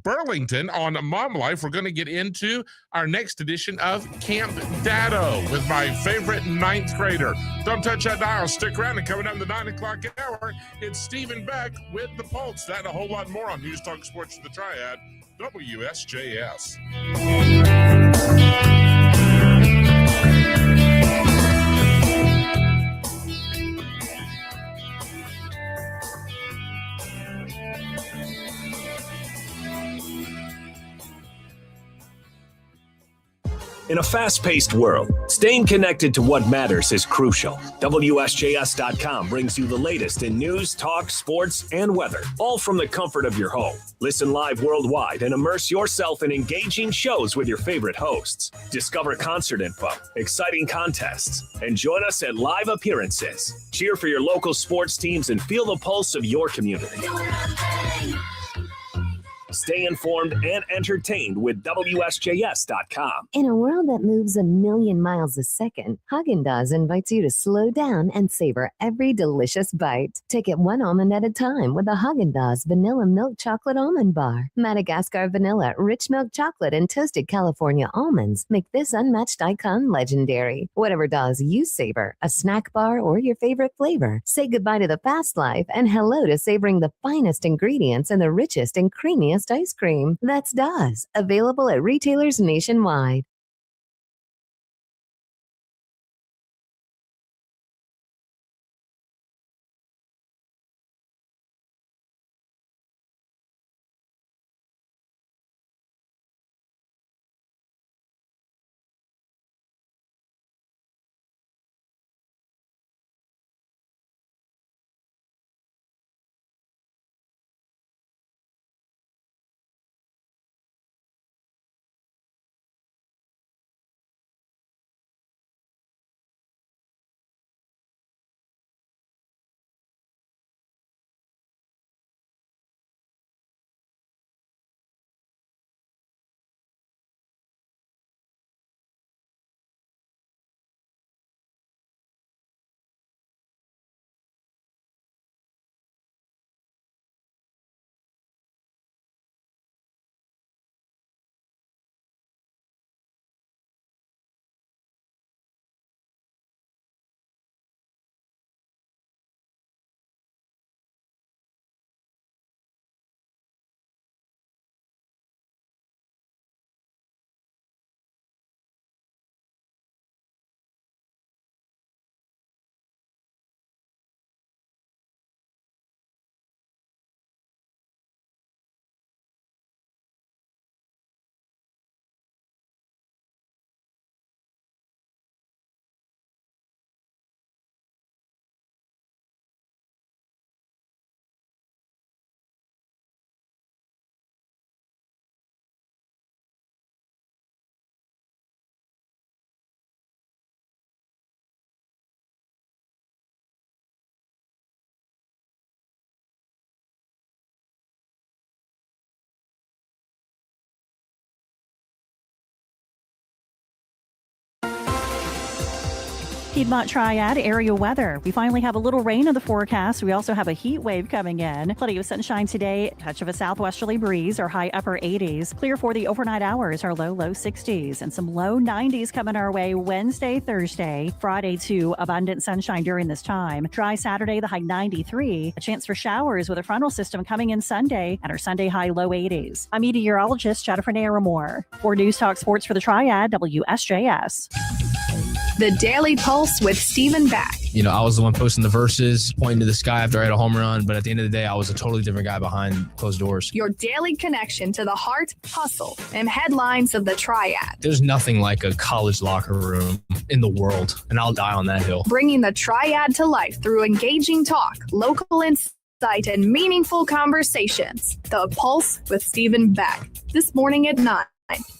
Burlington on Mom Life, we're going to get into our next edition of Camp Dado with my favorite 9th grader. Don't touch that dial. Stick around, and coming up in the 9 o'clock hour, it's Stephen Beck with The Pulse. That and a whole lot more on News Talk Sports for the Triad, WSJS. In a fast-paced world, staying connected to what matters is crucial. WSJS.com brings you the latest in news, talk, sports, and weather, all from the comfort of your home. Listen live worldwide and immerse yourself in engaging shows with your favorite hosts. Discover concert info, exciting contests, and join us at live appearances. Cheer for your local sports teams and feel the pulse of your community. Stay informed and entertained with WSJS.com. In a world that moves a million miles a second, Haagen-Dazs invites you to slow down and savor every delicious bite. Take it one almond at a time with a Haagen-Dazs Vanilla Milk Chocolate Almond Bar. Madagascar vanilla, rich milk chocolate, and toasted California almonds make this unmatched icon legendary. Whatever Dazs you savor, a snack bar or your favorite flavor, say goodbye to the fast life and hello to savoring the finest ingredients and the richest and creamiest ice cream. That's Dazs, available at retailers nationwide. Piedmont Triad area weather. We finally have a little rain in the forecast. We also have a heat wave coming in. Plenty of sunshine today. Touch of a southwesterly breeze. Our high upper 80s. Clear for the overnight hours. Our low 60s. And some low 90s coming our way Wednesday, Thursday. Friday too. Abundant sunshine during this time. Dry Saturday, the high 93. A chance for showers with a frontal system coming in Sunday. And our Sunday high low 80s. I'm meteorologist Jennifer Naramore. For News Talk Sports for the Triad, WSJS. The Daily Pulse with Stephen Back. You know, I was the one posting the verses, pointing to the sky after I had a home run, but at the end of the day, I was a totally different guy behind closed doors. Your daily connection to the heart, hustle, and headlines of the Triad. There's nothing like a college locker room in the world, and I'll die on that hill. Bringing the Triad to life through engaging talk, local insight, and meaningful conversations. The Pulse with Stephen Back. This morning at 9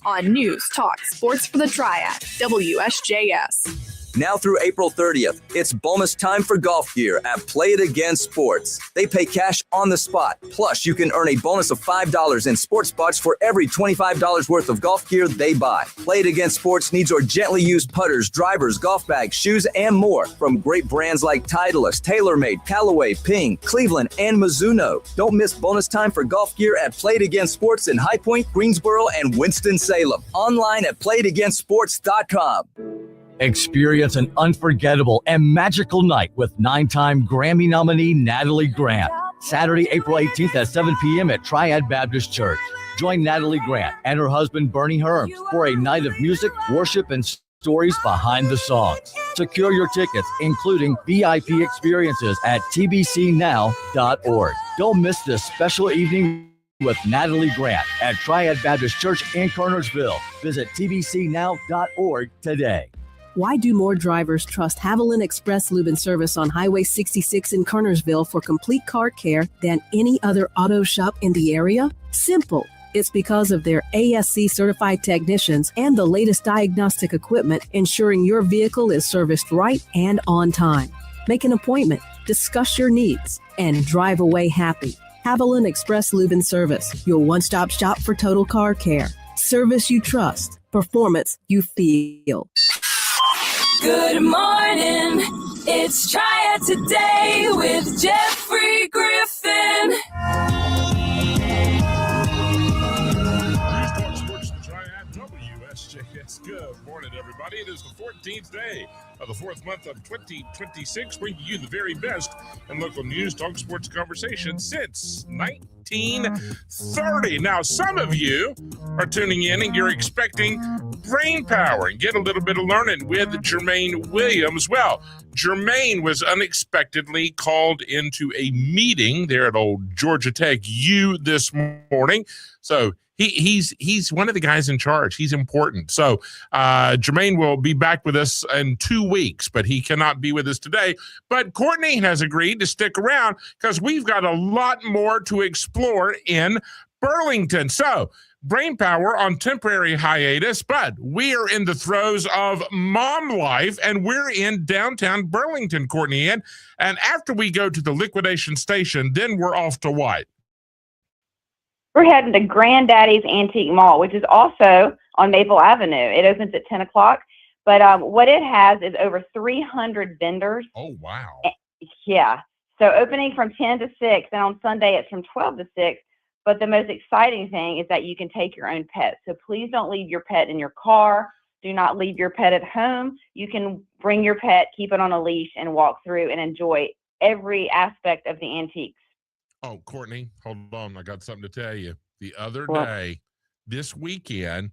on News Talk Sports for the Triad, WSJS. Now through April 30th, it's bonus time for golf gear at Play It Again Sports. They pay cash on the spot. Plus, you can earn a bonus of $5 in sports bucks for every $25 worth of golf gear they buy. Play It Again Sports needs your gently used putters, drivers, golf bags, shoes, and more from great brands like Titleist, TaylorMade, Callaway, Ping, Cleveland, and Mizuno. Don't miss bonus time for golf gear at Play It Again Sports in High Point, Greensboro, and Winston-Salem. Online at playitagainsports.com. Experience an unforgettable and magical night with 9-time Grammy nominee Natalie Grant. Saturday, April 18th at 7 p.m. at Triad Baptist Church. Join Natalie Grant and her husband Bernie Herms for a night of music, worship, and stories behind the songs. Secure your tickets, including VIP experiences at tbcnow.org. Don't miss this special evening with Natalie Grant at Triad Baptist Church in Kernersville. Visit tbcnow.org today. Why do more drivers trust Haviland Express Lube and Service on Highway 66 in Kernersville for complete car care than any other auto shop in the area? Simple. It's because of their ASC certified technicians and the latest diagnostic equipment, ensuring your vehicle is serviced right and on time. Make an appointment, discuss your needs, and drive away happy. Haviland Express Lube and Service, your one-stop shop for total car care. Service you trust, performance you feel. Good morning. It's Triad Today with Jeffrey Griffin. WSJS. Good morning, everybody. It is the 14th day of the fourth month of 2026, bringing you the very best in local news, talk, sports, conversation since 1930. Now, some of you are tuning in and you're expecting brain power and get a little bit of learning with Jermaine Williams. Well, Jermaine was unexpectedly called into a meeting there at old Georgia Tech U this morning. So he's one of the guys in charge. He's important. So Jermaine will be back with us in 2 weeks, but he cannot be with us today. But Courtney has agreed to stick around because we've got a lot more to explore in Burlington. So brain power on temporary hiatus, but we are in the throes of mom life, and we're in downtown Burlington, Courtney Ann. And after we go to the liquidation station, then we're off to what? We're heading to Granddaddy's Antique Mall, which is also on Maple Avenue. It opens at 10 o'clock. But what it has is over 300 vendors. Oh, wow. Yeah. So opening from 10 to 6, and on Sunday it's from 12 to 6. But the most exciting thing is that you can take your own pet. So please don't leave your pet in your car. Do not leave your pet at home. You can bring your pet, keep it on a leash, and walk through and enjoy every aspect of the antiques. Oh, Courtney, hold on. I got something to tell you. The other day, this weekend,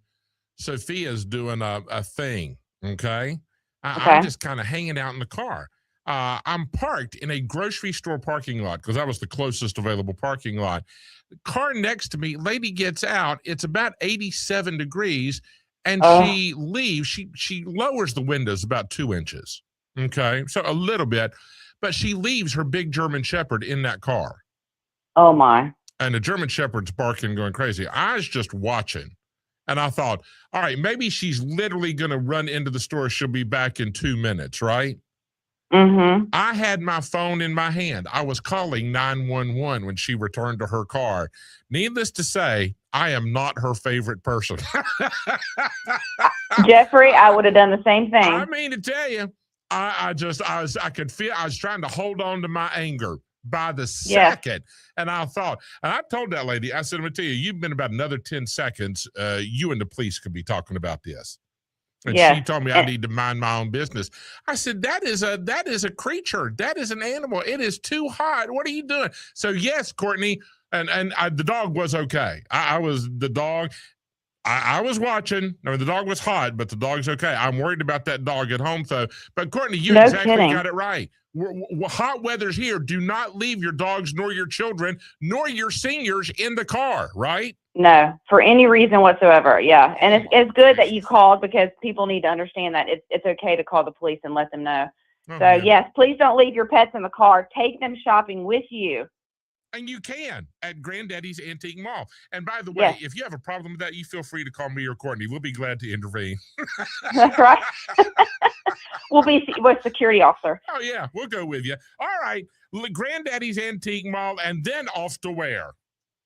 Sophia's doing a thing, okay? I'm just kind of hanging out in the car. I'm parked in a grocery store parking lot because that was the closest available parking lot. The car next to me, lady gets out. It's about 87 degrees, and she leaves. She lowers the windows about 2 inches, okay? So a little bit, but she leaves her big German Shepherd in that car. Oh, my. And the German Shepherd's barking, going crazy. I was just watching, and I thought, all right, maybe she's literally going to run into the store. She'll be back in 2 minutes, right? Mm-hmm. I had my phone in my hand. I was calling 911 when she returned to her car. Needless to say, I am not her favorite person. Jeffrey, I would have done the same thing. I mean to tell you, I could feel, I was trying to hold on to my anger by the second. And I thought, and I told that lady, I said, I'm going to tell you, you've been about another 10 seconds. You and the police could be talking about this. And she told me I need to mind my own business. I said, that is a creature. That is an animal. It is too hot. What are you doing? So yes, Courtney, and the dog was okay. I was watching. I mean, the dog was hot, but the dog's okay. I'm worried about that dog at home, though. But Courtney, you exactly got it right. Hot weather's here. Do not leave your dogs, nor your children, nor your seniors in the car, right? No, for any reason whatsoever. Yeah. And it's good that you called because people need to understand that it's okay to call the police and let them know. Yes, please don't leave your pets in the car. Take them shopping with you. And you can at Granddaddy's Antique Mall. And by the way, if you have a problem with that, you feel free to call me or Courtney. We'll be glad to intervene. That's right. We'll be with security officer. Oh, yeah. We'll go with you. All right. Granddaddy's Antique Mall, and then off to where?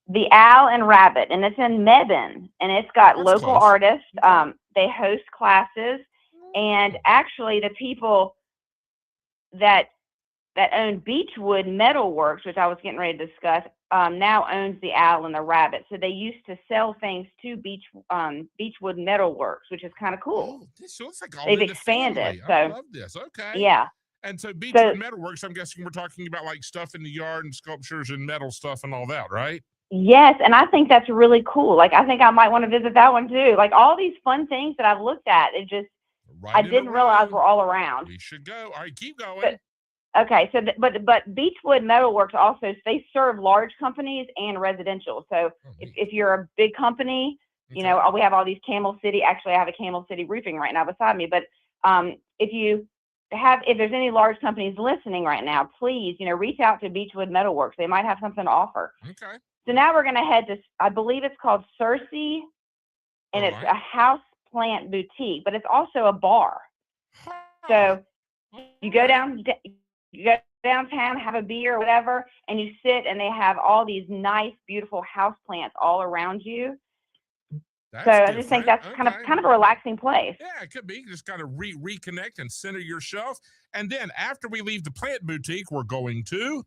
The Owl and Rabbit, and it's in Mebane, and it's got local artists. They host classes, and actually the people that own Beechwood Metalworks, which I was getting ready to discuss, now owns the Owl and the Rabbit. So they used to sell things to Beechwood Metalworks, which is kind of cool. So it's like all they've in the expanded. family. I love this. Okay. Yeah. And so Beechwood Metalworks, I'm guessing we're talking about like stuff in the yard and sculptures and metal stuff and all that, right? Yes, and I think that's really cool. Like, I think I might want to visit that one too. Like, all these fun things that I've looked at, I didn't realize were all around. We should go. All right, keep going. Okay, so but Beechwood Metalworks also, they serve large companies and residential. So if you're a big company, you know, we have all these Camel City. Actually, I have a Camel City Roofing right now beside me. But if there's any large companies listening right now, please, you know, reach out to Beechwood Metalworks. They might have something to offer. Okay. So now we're going to head to, I believe it's called Cersei, and it's a house plant boutique, but it's also a bar. So you go downtown, have a beer or whatever, and you sit, and they have all these nice, beautiful house plants all around you. So I just think that's kind of a relaxing place. Yeah, it could be. Just kind of reconnect and center yourself. And then after we leave the plant boutique, we're going to.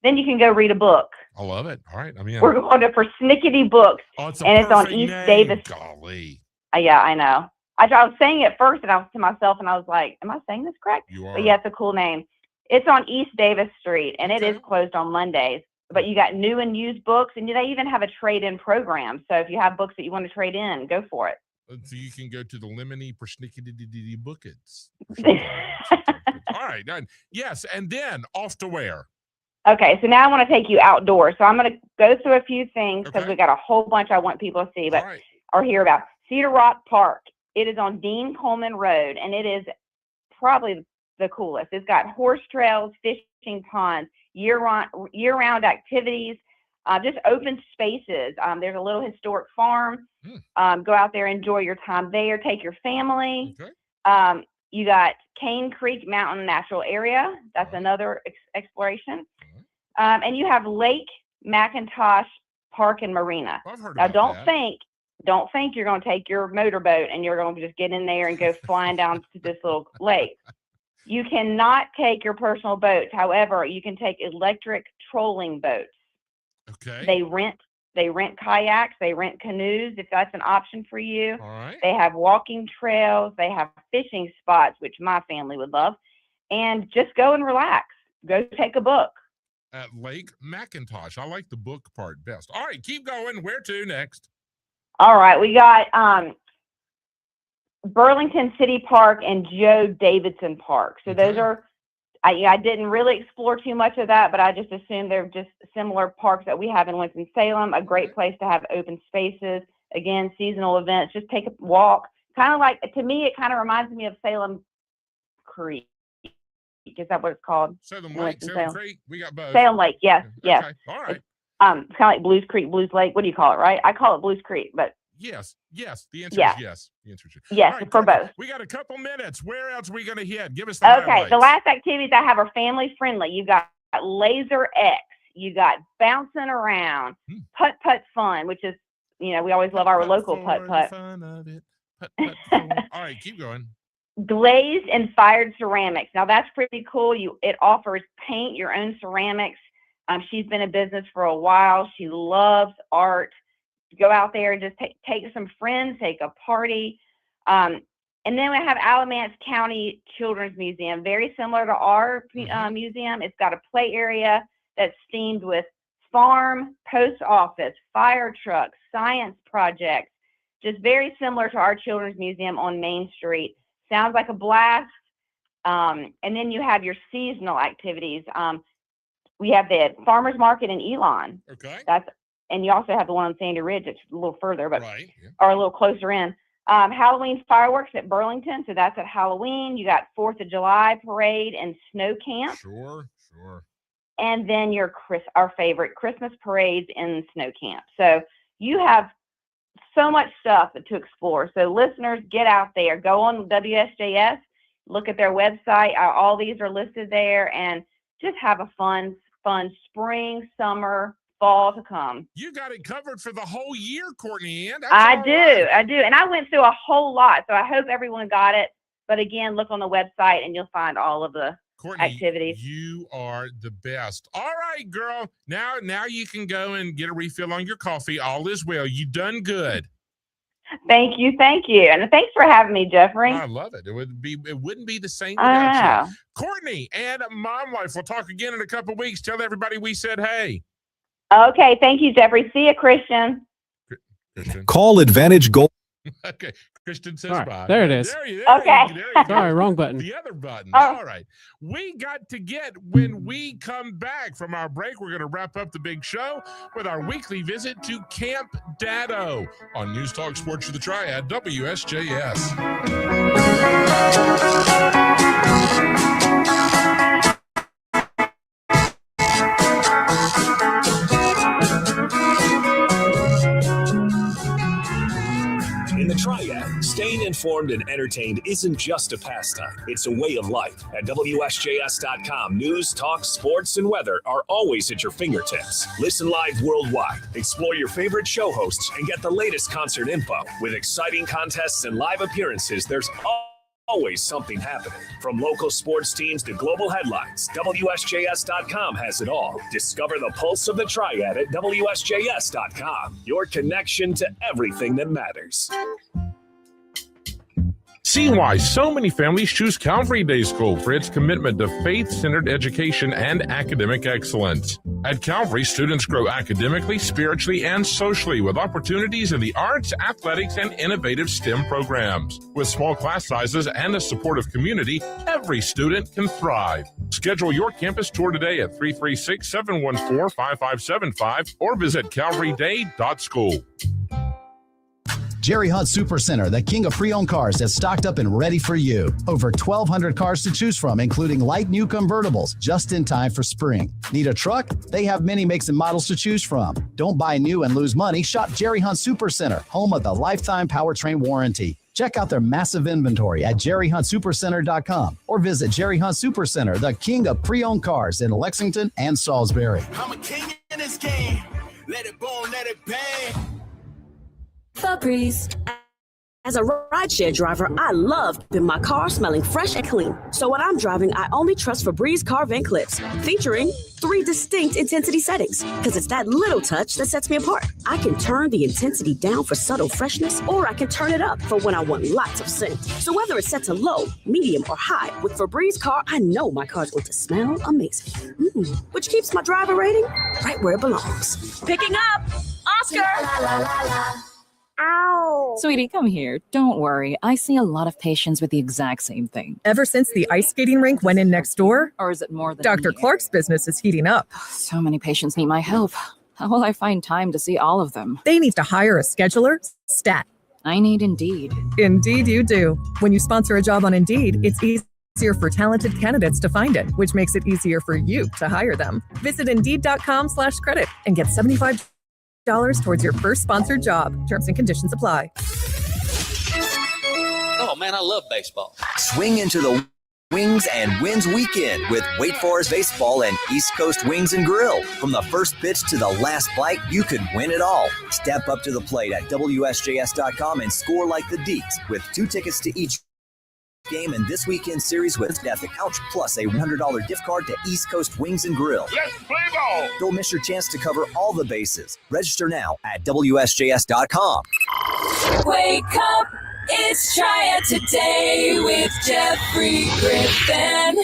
Then you can go read a book. I love it. All right. I mean, we're going to Persnickety Books, and it's on East Davis. Golly. Yeah, I know. I was saying it first, and I was to myself, and I was like, "Am I saying this correct?" You are. But yeah, it's a cool name. It's on East Davis Street, and it is closed on Mondays. But you got new and used books, and they even have a trade-in program. So if you have books that you want to trade in, go for it. So you can go to the Lemony Persnickety Bookets. All right. Done. Yes, and then off to where? Okay, so now I want to take you outdoors. So I'm going to go through a few things because we got a whole bunch I want people to see or hear about. Cedar Rock Park. It is on Dean Coleman Road, and it is probably the coolest. It's got horse trails, fishing ponds, year-round activities, just open spaces. There's a little historic farm. Go out there, enjoy your time there. Take your family. Okay. You got Cane Creek Mountain Natural Area. That's another exploration. And you have Lake McIntosh Park and Marina. I've heard now, about that. Don't think you're going to take your motorboat and you're going to just get in there and go flying down to this little lake. You cannot take your personal boats. However, you can take electric trolling boats. Okay. They rent kayaks, they rent canoes if that's an option for you. All right. They have walking trails, they have fishing spots, which my family would love. And just go and relax. Go take a book. At Lake McIntosh. I like the book part best. All right, keep going. Where to next? All right, we got Burlington City Park and Joe Davidson Park. So those are, I didn't really explore too much of that, but I just assumed they're just similar parks that we have in Winston-Salem. A great place to have open spaces. Again, seasonal events. Just take a walk. Kind of like, to me, it kind of reminds me of Salem Creek. Is that what it's called? Salem Lake, Salem Creek. We got both. Salem Lake, yes, yes. Okay. All right. It's kind of like Blues Creek, Blues Lake. What do you call it, right? I call it Blues Creek, but yes. The answer is yes. The answer is yes. Yes, right, for both. We got a couple minutes. Where else are we going to hit? Give us the highlights. The last activities I have are family friendly. You got Laser X. You got bouncing around, putt putt fun, which is, you know, we always love our local putt putt. Fun of it. Putt putt fun. All right, keep going. Glazed and fired ceramics. Now that's pretty cool. It offers paint your own ceramics. She's been in business for a while. She loves art. Go out there and just take some friends, take a party. And then we have Alamance County Children's Museum, very similar to our museum. It's got a play area that's themed with farm, post office, fire trucks, science projects, just very similar to our Children's Museum on Main Street. Sounds like a blast. And then you have your seasonal activities. We have the farmers market in Elon. Okay. And you also have the one on Sandy Ridge. It's a little further, but or a little closer in. Halloween fireworks at Burlington. So that's at Halloween. You got 4th of July parade and snow camp. Sure. And then our favorite Christmas parades in snow camp. So you have so much stuff to explore. So listeners, get out there. Go on WSJS. Look at their website. All these are listed there. And just have a fun spring, summer, fall to come. You got it covered for the whole year, Courtney Ann. I do. And I went through a whole lot, so I hope everyone got it. But again, look on the website and you'll find all of the activities. You are the best. All right, girl. Now you can go and get a refill on your coffee. All is well. You done good. Thank you. And thanks for having me, Jeffrey. I love it. It wouldn't be the same without you. Courtney and Mom Life. We'll talk again in a couple of weeks. Tell everybody we said hey. Okay, thank you, Jeffrey. See you, Christian. Call Advantage Gold. Okay. Christian says All right, bye. there it is. There you Okay. go. Sorry, wrong button. The other button. Oh. All right. We got to get, when we come back from our break, we're going to wrap up the big show with our weekly visit to Camp Dado on News Talk Sports for the Triad, WSJS. In the Triad, staying informed and entertained isn't just a pastime. It's a way of life. At WSJS.com, news, talk, sports, and weather are always at your fingertips. Listen live worldwide. Explore your favorite show hosts and get the latest concert info. With exciting contests and live appearances, there's always something happening. From local sports teams to global headlines, WSJS.com has it all. Discover the pulse of the Triad at WSJS.com. Your connection to everything that matters. See why so many families choose Calvary Day School for its commitment to faith-centered education and academic excellence. At Calvary, students grow academically, spiritually, and socially with opportunities in the arts, athletics, and innovative STEM programs. With small class sizes and a supportive community, every student can thrive. Schedule your campus tour today at 336-714-5575 or visit calvaryday.school. Jerry Hunt Supercenter, the king of pre-owned cars, is stocked up and ready for you. Over 1,200 cars to choose from, including light new convertibles, just in time for spring. Need a truck? They have many makes and models to choose from. Don't buy new and lose money. Shop Jerry Hunt Supercenter, home of the lifetime powertrain warranty. Check out their massive inventory at jerryhuntsupercenter.com or visit Jerry Hunt Supercenter, the king of pre-owned cars in Lexington and Salisbury. I'm a king in this game. Let it boom, let it bang. Febreze. As a rideshare driver, I love keeping my car smelling fresh and clean. So when I'm driving, I only trust Febreze car vent clips, featuring 3 distinct intensity settings, because it's that little touch that sets me apart. I can turn the intensity down for subtle freshness, or I can turn it up for when I want lots of scent. So whether it's set to low, medium, or high, with Febreze car, I know my car's going to smell amazing. Which keeps my driver rating right where it belongs. Picking up, Oscar! La, la, la, la. Ow! Sweetie, come here. Don't worry. I see a lot of patients with the exact same thing. Ever since the ice skating rink went in next door? Or is it more than Dr. Clark's business is heating up. So many patients need my help. How will I find time to see all of them? They need to hire a scheduler, stat. I need Indeed. Indeed you do. When you sponsor a job on Indeed, it's easier for talented candidates to find it, which makes it easier for you to hire them. Visit Indeed.com/credit and get $75 towards your first sponsored job. Terms and conditions apply. Oh man, I love baseball. Swing into the Wings and Wins weekend with Wake Forest Baseball and East Coast Wings and Grill. From the first pitch to the last bite, you could win it all. Step up to the plate at WSJS.com and score like the Deeks with 2 tickets to each game in this weekend series with at the couch, plus a $100 gift card to East Coast Wings and Grill. Let's play ball! Don't miss your chance to cover all the bases. Register now at WSJS.com. Wake up, it's Triad Today with Jeffrey Griffin.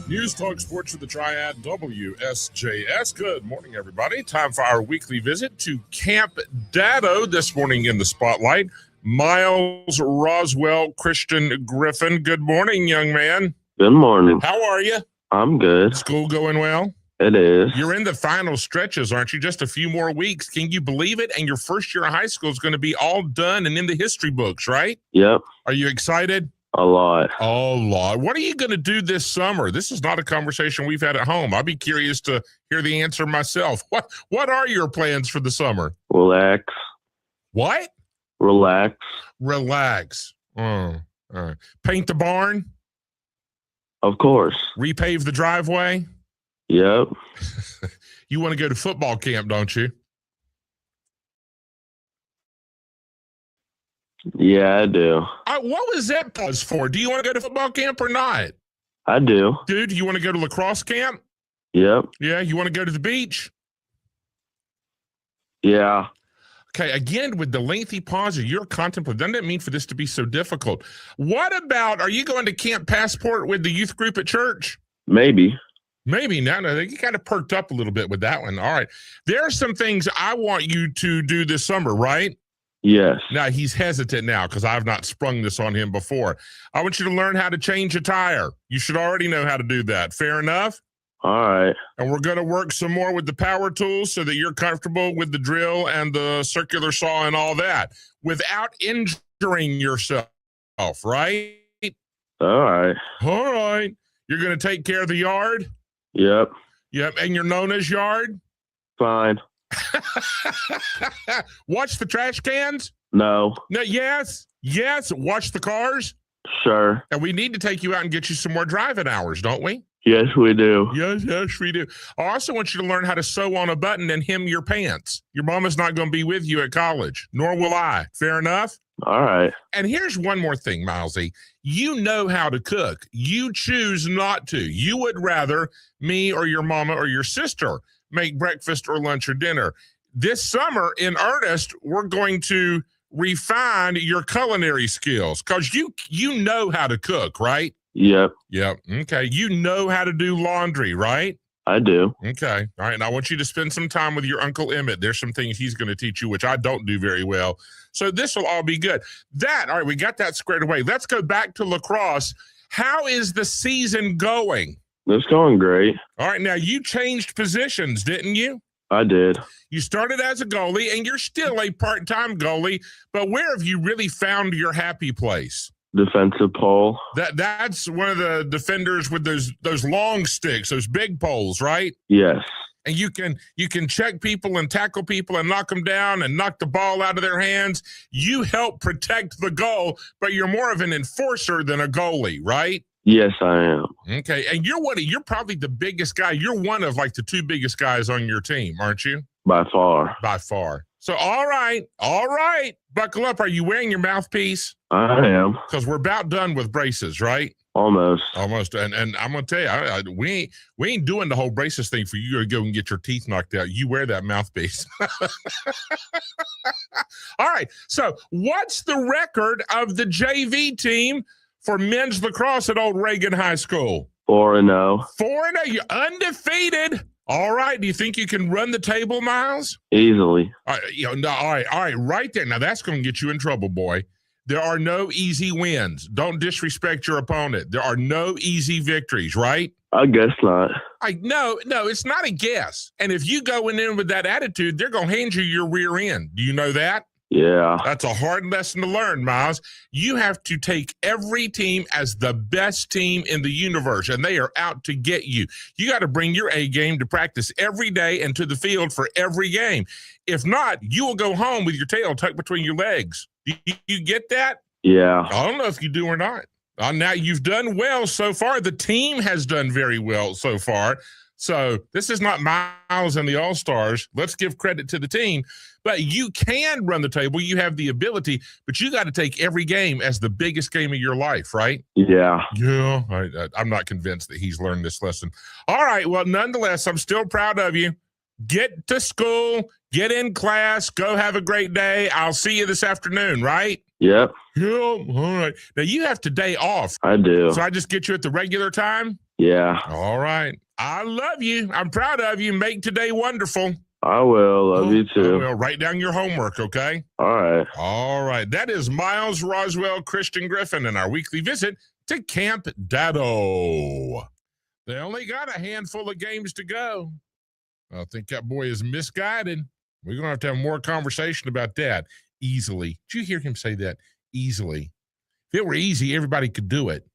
News Talk Sports of the Triad, WSJS. Good morning, everybody. Time for our weekly visit to Camp Dado. This morning in the spotlight, Miles Roswell, Christian Griffin. Good morning, young man. Good morning. How are you? I'm good. School going well? It is. You're in the final stretches, aren't you? Just a few more weeks. Can you believe it? And your first year of high school is going to be all done and in the history books, right? Yep. Are you excited? A lot. A lot. What are you going to do this summer? This is not a conversation we've had at home. I'd be curious to hear the answer myself. What are your plans for the summer? Relax. What? Relax. Relax. All right. Paint the barn? Of course. Repave the driveway? Yep. You want to go to football camp, don't you? Yeah, I do. What was that pause for? Do you want to go to football camp or not? I do. Dude, you want to go to lacrosse camp? Yep. Yeah, you want to go to the beach? Yeah. Okay, again, with the lengthy pause, you're contemplating. Doesn't that mean for this to be so difficult? What about, are you going to Camp Passport with the youth group at church? Maybe. Maybe. No, you kind of perked up a little bit with that one. All right. There are some things I want you to do this summer, right? Yes. Now, he's hesitant now because I've not sprung this on him before. I want you to learn how to change a tire. You should already know how to do that. Fair enough? All right. And we're going to work some more with the power tools so that you're comfortable with the drill and the circular saw and all that without injuring yourself, right? All right. All right. You're going to take care of the yard? Yep. Yep. And you're known as Yard? Fine. Watch the trash cans? No. No. Yes. Watch the cars? Sure. And we need to take you out and get you some more driving hours, don't we? Yes, we do. Yes, we do. I also want you to learn how to sew on a button and hem your pants. Your mama's not going to be with you at college, nor will I. Fair enough? All right. And here's one more thing, Milesy. You know how to cook. You choose not to. You would rather me or your mama or your sister make breakfast or lunch or dinner. This summer, in earnest, we're going to refine your culinary skills because you know how to cook, right? Yep. Okay. You know how to do laundry, right? I do. Okay. All right. And I want you to spend some time with your Uncle Emmett. There's some things he's going to teach you, which I don't do very well. So this will all be good. All right, we got that squared away. Let's go back to lacrosse. How is the season going? It's going great. All right. Now, you changed positions, didn't you? I did. You started as a goalie, and you're still a part-time goalie, but where have you really found your happy place? Defensive pole. That's one of the defenders with those long sticks, those big poles, right? Yes. And you can check people and tackle people and knock them down and knock the ball out of their hands. You help protect the goal, but you're more of an enforcer than a goalie, right? Yes, I am. Okay. And you're probably the biggest guy. You're one of like the two biggest guys on your team, aren't you? By far. By far. So, all right. Buckle up. Are you wearing your mouthpiece? I am. Because we're about done with braces, right? Almost. And I'm going to tell you, we ain't doing the whole braces thing for you to go and get your teeth knocked out. You wear that mouthpiece. All right. So what's the record of the JV team for men's lacrosse at Old Reagan High School? 4-0. 4-0. You're undefeated. All right. Do you think you can run the table, Miles? Easily. All right. Right there. Now that's going to get you in trouble, boy. There are no easy wins. Don't disrespect your opponent. There are no easy victories, right? I guess not. No, it's not a guess. And if you go in with that attitude, they're going to hand you your rear end. Do you know that? Yeah. That's a hard lesson to learn, Miles. You have to take every team as the best team in the universe, and they are out to get you. You got to bring your A game to practice every day and to the field for every game. If not, you will go home with your tail tucked between your legs. You get that? Yeah. I don't know if you do or not. Now, you've done well so far. The team has done very well so far. So this is not Miles and the All-Stars. Let's give credit to the team. But you can run the table. You have the ability, but you got to take every game as the biggest game of your life, right? Yeah. Yeah. I'm not convinced that he's learned this lesson. All right. Well, nonetheless, I'm still proud of you. Get to school, get in class, go have a great day. I'll see you this afternoon, right? Yep. Yeah. All right. Now, you have today off. I do. So I just get you at the regular time? Yeah. All right. I love you. I'm proud of you. Make today wonderful. I will. Love you too. Well, write down your homework, okay? All right. All right. That is Miles Roswell, Christian Griffin, and our weekly visit to Camp Dado. They only got a handful of games to go. I think that boy is misguided. We're going to have more conversation about that easily. Did you hear him say that? Easily. If it were easy, everybody could do it.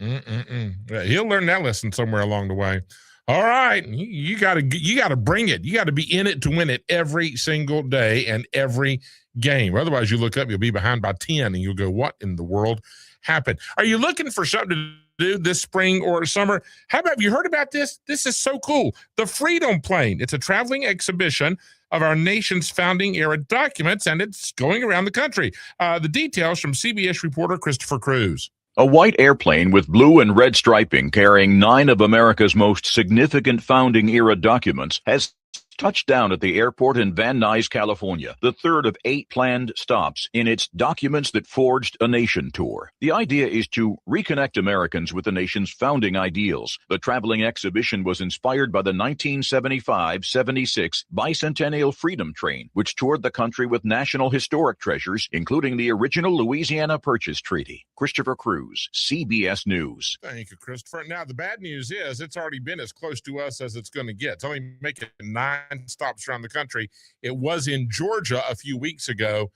He'll learn that lesson somewhere along the way. All right. You got to bring it. You got to be in it to win it every single day and every game. Otherwise, you look up, you'll be behind by 10, and you'll go, what in the world happened? Are you looking for something to do this spring or summer? Have you heard about this? This is so cool. The Freedom Plane. It's a traveling exhibition of our nation's founding era documents, and it's going around the country. The details from CBS reporter Christopher Cruz. A white airplane with blue and red striping carrying 9 of America's most significant founding era documents has Touchdown at the airport in Van Nuys, California, the third of 8 planned stops in its Documents That Forged a Nation tour. The idea is to reconnect Americans with the nation's founding ideals. The traveling exhibition was inspired by the 1975-76 Bicentennial Freedom Train, which toured the country with national historic treasures, including the original Louisiana Purchase Treaty. Christopher Cruz, CBS News. Thank you, Christopher. Now, the bad news is it's already been as close to us as it's going to get. It's only making 9 stops around the country. It was in Georgia a few weeks ago,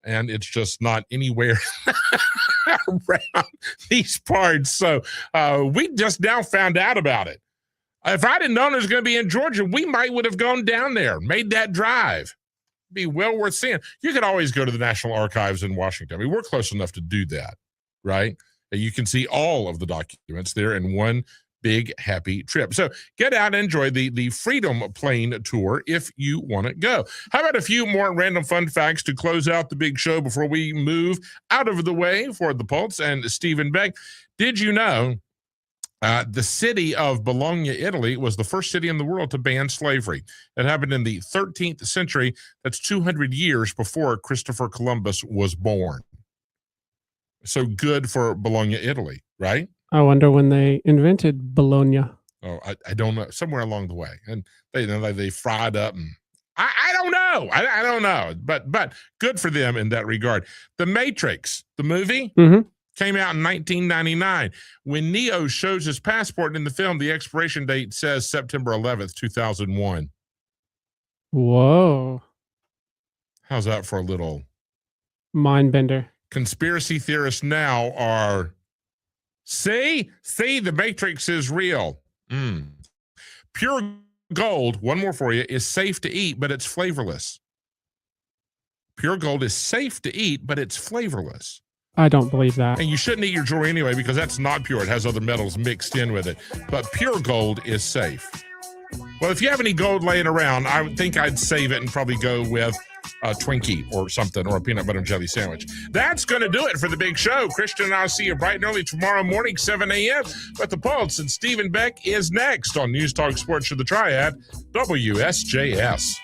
and it's just not anywhere around these parts. So we just now found out about it. If I didn't know it was going to be in Georgia, we might would have gone down there, made that drive. Be well worth seeing. You could always go to the National Archives in Washington. I mean, we're close enough to do that, right? And you can see all of the documents there in one big happy trip. So get out and enjoy the Freedom Plane tour if you want to go. How about a few more random fun facts to close out the big show before we move out of the way for the Pulse and Stephen Beck? Did you know the city of Bologna, Italy, was the first city in the world to ban slavery? It happened in the 13th century. That's 200 years before Christopher Columbus was born. So good for Bologna, Italy, right? I wonder when they invented Bologna. Oh, I don't know. Somewhere along the way, and they fried up, and I don't know. I don't know, but good for them in that regard. The Matrix, the movie, came out in 1999. When Neo shows his passport in the film, the expiration date says September 11th, 2001. Whoa! How's that for a little mind bender? Conspiracy theorists now are. See, the Matrix is real. Pure gold, one more for you, is safe to eat, but it's flavorless. Pure gold is safe to eat, but it's flavorless. I don't believe that. And you shouldn't eat your jewelry anyway because that's not pure. It has other metals mixed in with it. But pure gold is safe. Well, if you have any gold laying around, I would think I'd save it and probably go with a Twinkie or something, or a peanut butter and jelly sandwich. That's going to do it for the big show. Christian and I'll see you bright and early tomorrow morning, 7 a.m. But the Pulse and Stephen Beck is next on News Talk Sports for the Triad, WSJS.